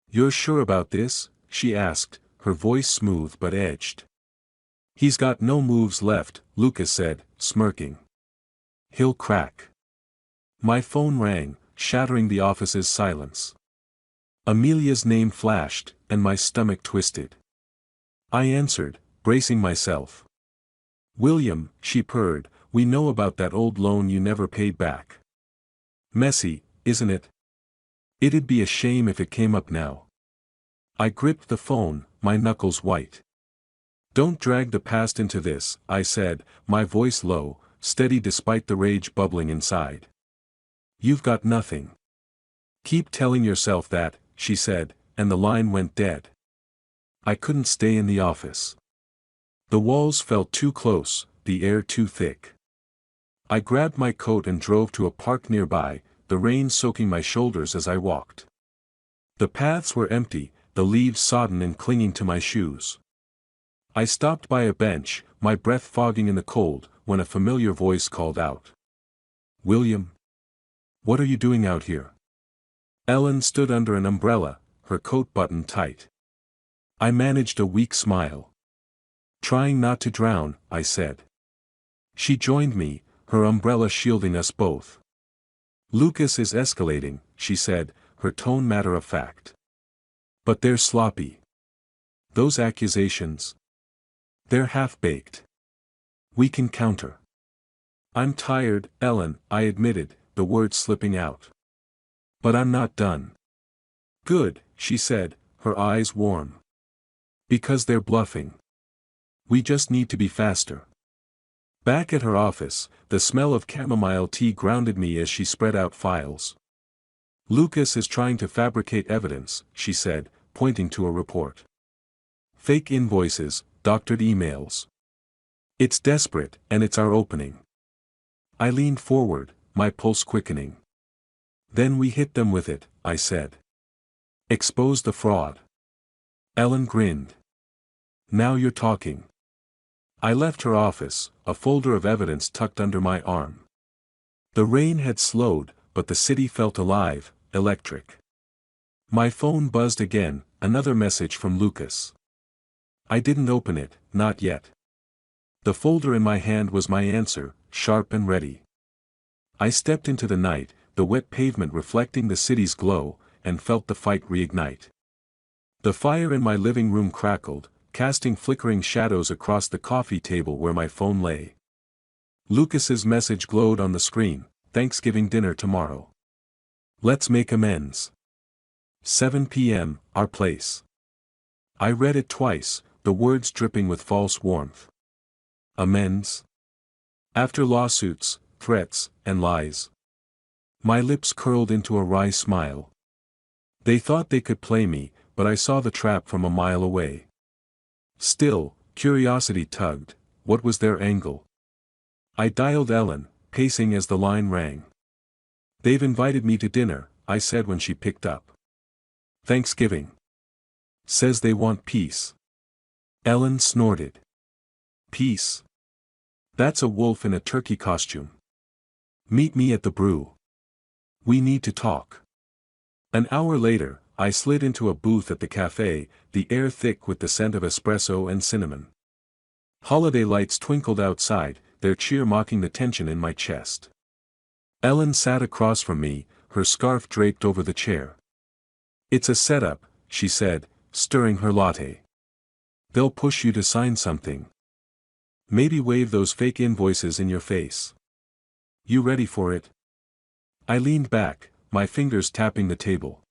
"You're sure about this?" she asked, her voice smooth but edged. "He's got no moves left," Lucas said, smirking. "He'll crack." My phone rang, shattering the office's silence. Amelia's name flashed, and my stomach twisted. I answered, bracing myself. "William," she purred, "we know about that old loan you never paid back. Messy, isn't it? It'd be a shame if it came up now." I gripped the phone, my knuckles white. "Don't drag the past into this," I said, my voice low, steady despite the rage bubbling inside. "You've got nothing." "Keep telling yourself that," she said, and the line went dead. I couldn't stay in the office. The walls felt too close, the air too thick. I grabbed my coat and drove to a park nearby, the rain soaking my shoulders as I walked. The paths were empty, the leaves sodden and clinging to my shoes. I stopped by a bench, my breath fogging in the cold, when a familiar voice called out. "William? What are you doing out here?" Ellen stood under an umbrella, her coat buttoned tight. I managed a weak smile. "Trying not to drown," I said. She joined me, her umbrella shielding us both. "Lucas is escalating," she said, her tone matter of fact. "But they're sloppy. Those accusations. They're half-baked. We can counter." "I'm tired, Ellen," I admitted, the words slipping out. "But I'm not done." "Good," she said, her eyes warm. "Because they're bluffing. We just need to be faster." Back at her office, the smell of chamomile tea grounded me as she spread out files. "Lucas is trying to fabricate evidence," she said, pointing to a report. "Fake invoices, doctored emails. It's desperate, and it's our opening." I leaned forward, my pulse quickening. "Then we hit them with it," I said. "Expose the fraud." Ellen grinned. "Now you're talking." I left her office, a folder of evidence tucked under my arm. The rain had slowed, but the city felt alive, electric. My phone buzzed again, another message from Lucas. I didn't open it, not yet. The folder in my hand was my answer, sharp and ready. I stepped into the night, the wet pavement reflecting the city's glow, and felt the fight reignite. The fire in my living room crackled, casting flickering shadows across the coffee table where my phone lay. Lucas's message glowed on the screen, "Thanksgiving dinner tomorrow. Let's make amends. 7 p.m., our place." I read it twice, the words dripping with false warmth. Amends? After lawsuits, threats, and lies. My lips curled into a wry smile. They thought they could play me, but I saw the trap from a mile away. Still, curiosity tugged. What was their angle? I dialed Ellen, pacing as the line rang. "They've invited me to dinner," I said when she picked up. "Thanksgiving. Says they want peace." Ellen snorted. "Peace? That's a wolf in a turkey costume. Meet me at the brew. We need to talk." An hour later, I slid into a booth at the cafe, the air thick with the scent of espresso and cinnamon. Holiday lights twinkled outside, their cheer mocking the tension in my chest. Ellen sat across from me, her scarf draped over the chair. "It's a setup," she said, stirring her latte. "They'll push you to sign something. Maybe wave those fake invoices in your face. You ready for it?" I leaned back, my fingers tapping the table.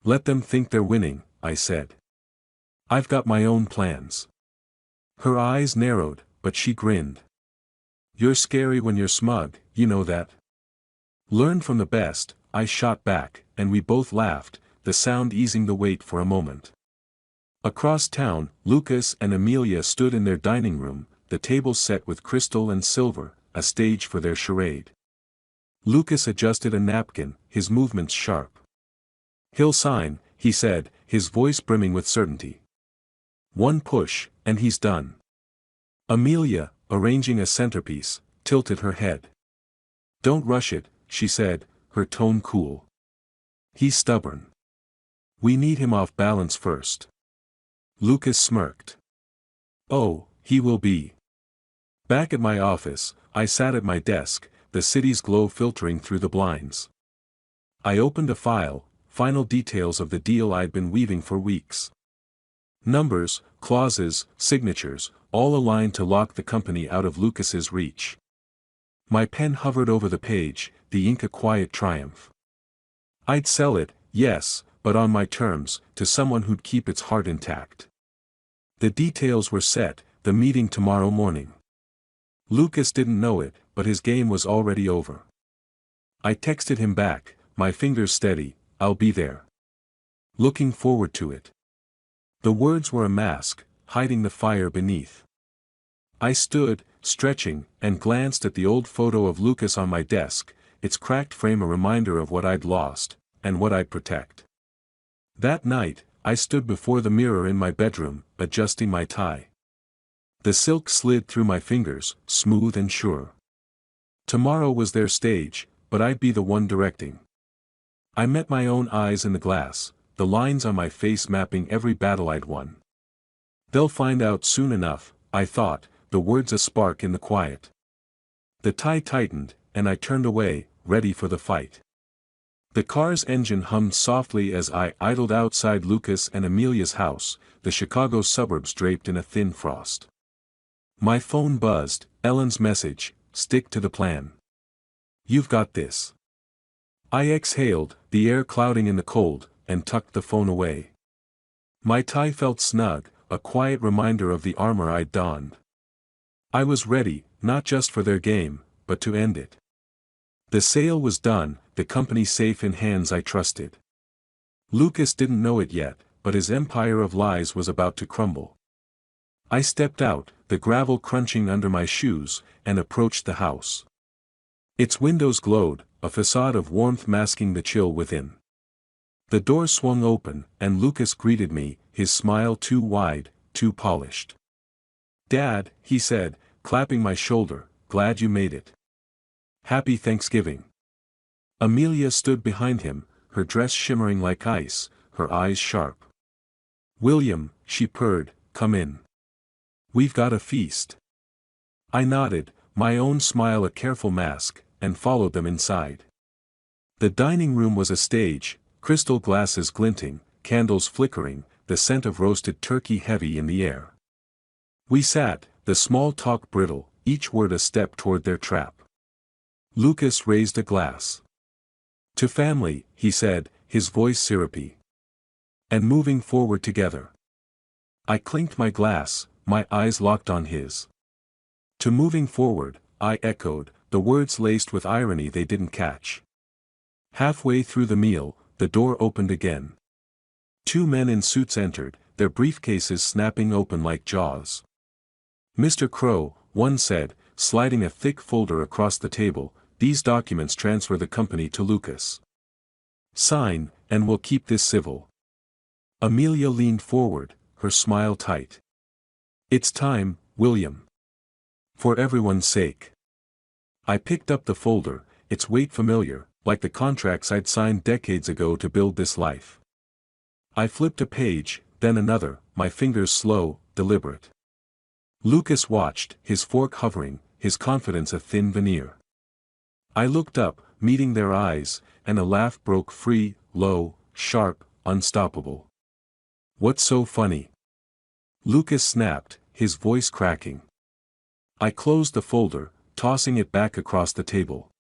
"Let them think they're winning," I said. "I've got my own plans." Her eyes narrowed, but she grinned. "You're scary when you're smug, you know that." "Learn from the best," I shot back, and we both laughed, the sound easing the weight for a moment. Across town, Lucas and Amelia stood in their dining room, the tables set with crystal and silver, a stage for their charade. Lucas adjusted a napkin, his movements sharp. "He'll sign," he said, his voice brimming with certainty. "One push, and he's done." Amelia, arranging a centerpiece, tilted her head. "Don't rush it," she said, her tone cool. "He's stubborn. We need him off balance first." Lucas smirked. "Oh, he will be." Back at my office, I sat at my desk, the city's glow filtering through the blinds. I opened a file, final details of the deal I'd been weaving for weeks. Numbers, clauses, signatures, all aligned to lock the company out of Lucas's reach. My pen hovered over the page, the ink a quiet triumph. I'd sell it, yes, but on my terms, to someone who'd keep its heart intact. The details were set, the meeting tomorrow morning. Lucas didn't know it, but his game was already over. I texted him back, my fingers steady, "I'll be there. Looking forward to it." The words were a mask, hiding the fire beneath. I stood, stretching, and glanced at the old photo of Lucas on my desk, its cracked frame a reminder of what I'd lost, and what I'd protect. That night, I stood before the mirror in my bedroom, adjusting my tie. The silk slid through my fingers, smooth and sure. Tomorrow was their stage, but I'd be the one directing. I met my own eyes in the glass, the lines on my face mapping every battle I'd won. "They'll find out soon enough," I thought, the words a spark in the quiet. The tie tightened, and I turned away, ready for the fight. The car's engine hummed softly as I idled outside Lucas and Amelia's house, the Chicago suburbs draped in a thin frost. My phone buzzed, Ellen's message, "Stick to the plan. You've got this." I exhaled, the air clouding in the cold, and tucked the phone away. My tie felt snug, a quiet reminder of the armor I'd donned. I was ready, not just for their game, but to end it. The sale was done, the company safe in hands I trusted. Lucas didn't know it yet, but his empire of lies was about to crumble. I stepped out, the gravel crunching under my shoes, and approached the house. Its windows glowed, a facade of warmth masking the chill within. The door swung open, and Lucas greeted me, his smile too wide, too polished. "Dad," he said, clapping my shoulder, "glad you made it. Happy Thanksgiving." Amelia stood behind him, her dress shimmering like ice, her eyes sharp. "William," she purred, "come in. We've got a feast." I nodded, my own smile a careful mask, and followed them inside. The dining room was a stage, crystal glasses glinting, candles flickering, the scent of roasted turkey heavy in the air. We sat, the small talk brittle, each word a step toward their trap. Lucas raised a glass. "To family," he said, his voice syrupy. "And moving forward together." I clinked my glass, my eyes locked on his. "To moving forward," I echoed, the words laced with irony they didn't catch. Halfway through the meal, the door opened again. Two men in suits entered, their briefcases snapping open like jaws. "Mr. Crow," one said, sliding a thick folder across the table, "these documents transfer the company to Lucas. Sign, and we'll keep this civil." Amelia leaned forward, her smile tight. "It's time, William. For everyone's sake." I picked up the folder, its weight familiar, like the contracts I'd signed decades ago to build this life. I flipped a page, then another, my fingers slow, deliberate. Lucas watched, his fork hovering, his confidence a thin veneer. I looked up, meeting their eyes, and a laugh broke free, low, sharp, unstoppable. "What's so funny?" Lucas snapped, his voice cracking. I closed the folder, tossing it back across the table.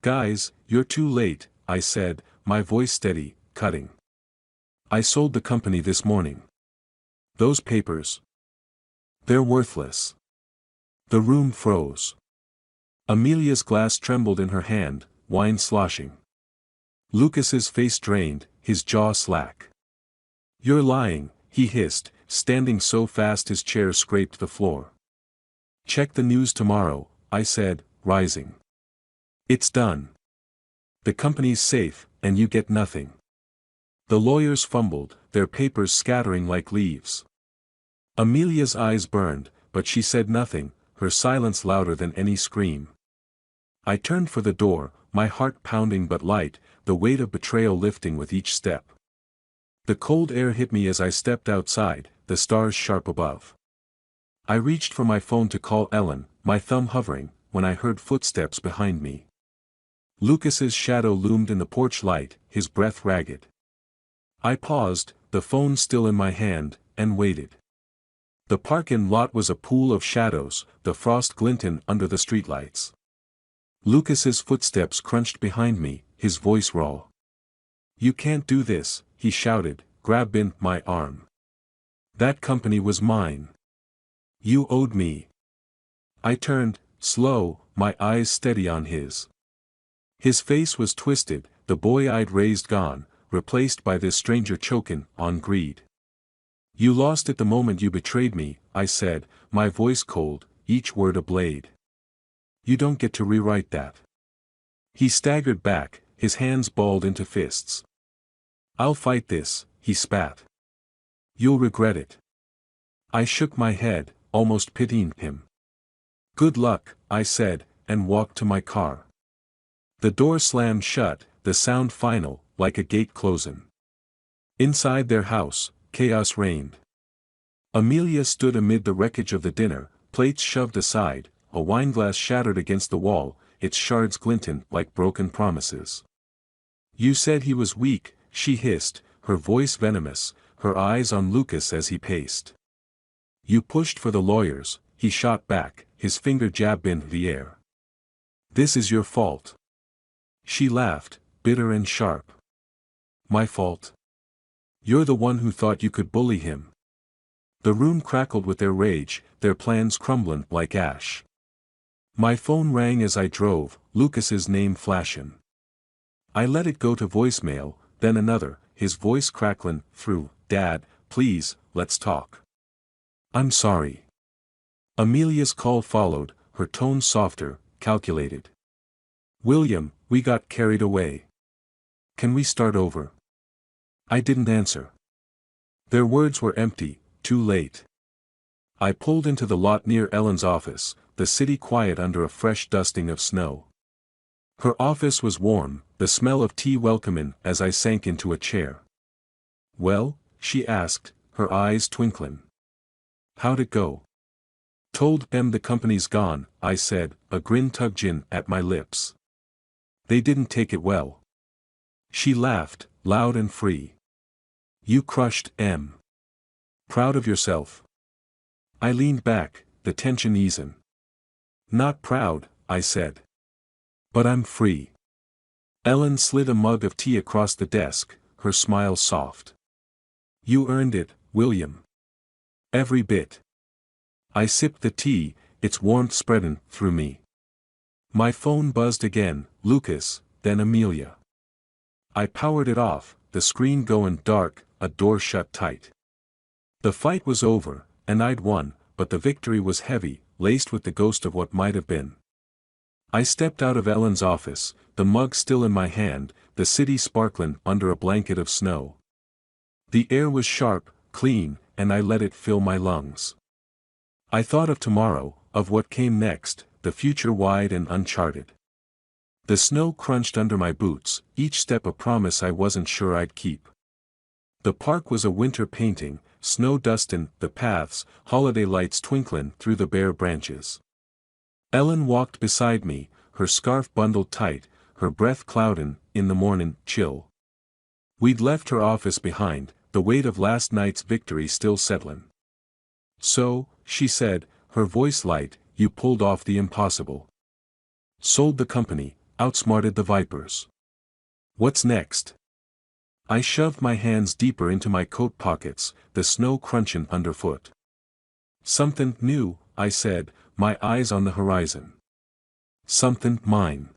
"Guys, you're too late," I said, my voice steady, cutting. "I sold the company this morning. Those papers. They're worthless." The room froze. Amelia's glass trembled in her hand, wine sloshing. Lucas's face drained, his jaw slack. "You're lying," he hissed, standing so fast his chair scraped the floor. Check the news tomorrow, I said, rising. It's done. The company's safe, and you get nothing. The lawyers fumbled, their papers scattering like leaves. Amelia's eyes burned, but she said nothing, her silence louder than any scream. I turned for the door, my heart pounding but light, the weight of betrayal lifting with each step. The cold air hit me as I stepped outside, the stars sharp above. I reached for my phone to call Ellen, my thumb hovering, when I heard footsteps behind me. Lucas's shadow loomed in the porch light, his breath ragged. I paused, the phone still in my hand, and waited. The parking lot was a pool of shadows, the frost glinting under the streetlights. Lucas's footsteps crunched behind me, his voice raw. You can't do this, he shouted, grabbing my arm. That company was mine. You owed me. I turned, slow, my eyes steady on his. His face was twisted, the boy I'd raised gone, replaced by this stranger choking on greed. You lost it the moment you betrayed me, I said, my voice cold, each word a blade. You don't get to rewrite that. He staggered back, his hands balled into fists. I'll fight this, he spat. You'll regret it. I shook my head, almost pitying him. Good luck, I said, and walked to my car. The door slammed shut, the sound final, like a gate closing. Inside their house, chaos reigned. Amelia stood amid the wreckage of the dinner, plates shoved aside, a wineglass shattered against the wall, its shards glinting like broken promises. You said he was weak, she hissed, her voice venomous, her eyes on Lucas as he paced. You pushed for the lawyers, he shot back, his finger jabbed in the air. This is your fault. She laughed, bitter and sharp. My fault? You're the one who thought you could bully him. The room crackled with their rage, their plans crumbling like ash. My phone rang as I drove, Lucas's name flashing. I let it go to voicemail, then another, his voice crackling through, Dad, please, let's talk. I'm sorry. Amelia's call followed, her tone softer, calculated. William, we got carried away. Can we start over? I didn't answer. Their words were empty, too late. I pulled into the lot near Ellen's office, the city quiet under a fresh dusting of snow. Her office was warm, the smell of tea welcoming as I sank into a chair. Well, she asked, her eyes twinkling. How'd it go? Told them the company's gone, I said, a grin tugging at my lips. They didn't take it well. She laughed, loud and free. You crushed M. Proud of yourself? I leaned back, the tension easing. Not proud, I said. But I'm free. Ellen slid a mug of tea across the desk, her smile soft. You earned it, William. Every bit. I sipped the tea, its warmth spreading through me. My phone buzzed again, Lucas, then Amelia. I powered it off, the screen going dark, a door shut tight. The fight was over, and I'd won, but the victory was heavy, laced with the ghost of what might have been. I stepped out of Ellen's office, the mug still in my hand, the city sparkling under a blanket of snow. The air was sharp, clean, and I let it fill my lungs. I thought of tomorrow, of what came next, the future wide and uncharted. The snow crunched under my boots, each step a promise I wasn't sure I'd keep. The park was a winter painting, snow dusting the paths, holiday lights twinkling through the bare branches. Ellen walked beside me, her scarf bundled tight, her breath clouding in the morning chill. We'd left her office behind, the weight of last night's victory still settling. So, she said, her voice light, you pulled off the impossible. Sold the company, outsmarted the vipers. What's next? I shoved my hands deeper into my coat pockets, the snow crunching underfoot. Something new, I said, my eyes on the horizon. Something mine.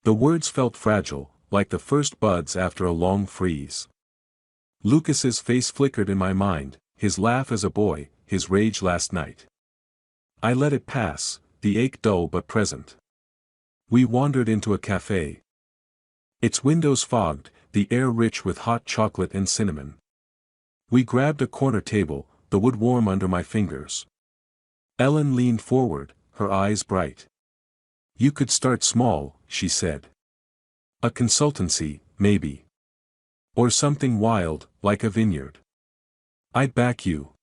The words felt fragile, like the first buds after a long freeze. Lucas's face flickered in my mind, his laugh as a boy, his rage last night. I let it pass, the ache dull but present. We wandered into a cafe. Its windows fogged, the air rich with hot chocolate and cinnamon. We grabbed a corner table, the wood warm under my fingers. Ellen leaned forward, her eyes bright. "You could start small," she said. "A consultancy, maybe. Or something wild, like a vineyard. I'd back you."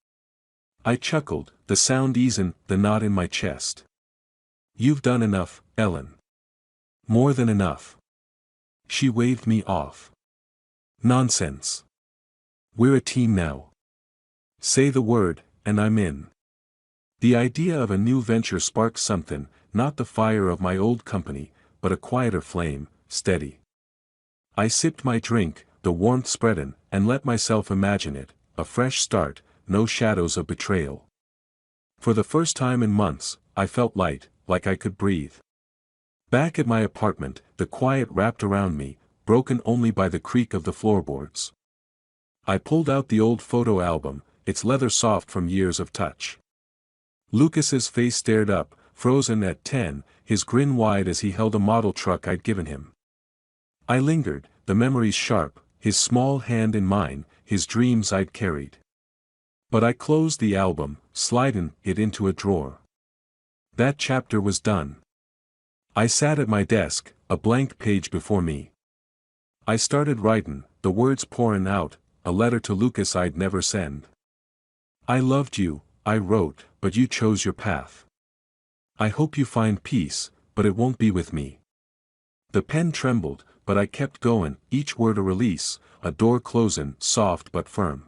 I chuckled, the sound easing the knot in my chest. "You've done enough, Ellen. More than enough." She waved me off. "Nonsense. We're a team now. Say the word, and I'm in." The idea of a new venture sparked something, not the fire of my old company, but a quieter flame, steady. I sipped my drink, the warmth spreading, and let myself imagine it, a fresh start, no shadows of betrayal. For the first time in months, I felt light, like I could breathe. Back at my apartment, the quiet wrapped around me, broken only by the creak of the floorboards. I pulled out the old photo album, its leather soft from years of touch. Lucas's face stared up, frozen at 10, his grin wide as he held a model truck I'd given him. I lingered, the memories sharp, his small hand in mine, his dreams I'd carried. But I closed the album, sliding it into a drawer. That chapter was done. I sat at my desk, a blank page before me. I started writing, the words pouring out, a letter to Lucas I'd never send. "I loved you," I wrote, "but you chose your path. I hope you find peace, but it won't be with me." The pen trembled, but I kept going, each word a release, a door closing, soft but firm.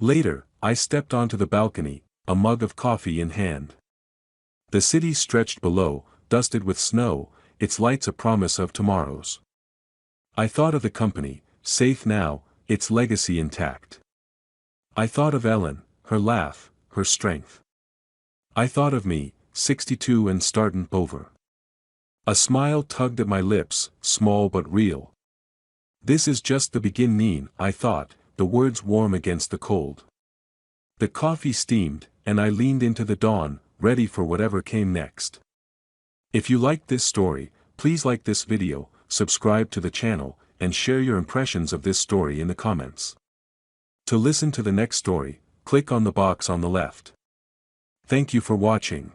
Later, I stepped onto the balcony, a mug of coffee in hand. The city stretched below, dusted with snow, its lights a promise of tomorrows. I thought of the company, safe now, its legacy intact. I thought of Ellen, her laugh, her strength. I thought of me, 62 and startin' over. A smile tugged at my lips, small but real. This is just the beginning, I thought, the words warm against the cold. The coffee steamed, and I leaned into the dawn, ready for whatever came next. If you liked this story, please like this video, subscribe to the channel, and share your impressions of this story in the comments. To listen to the next story, click on the box on the left. Thank you for watching.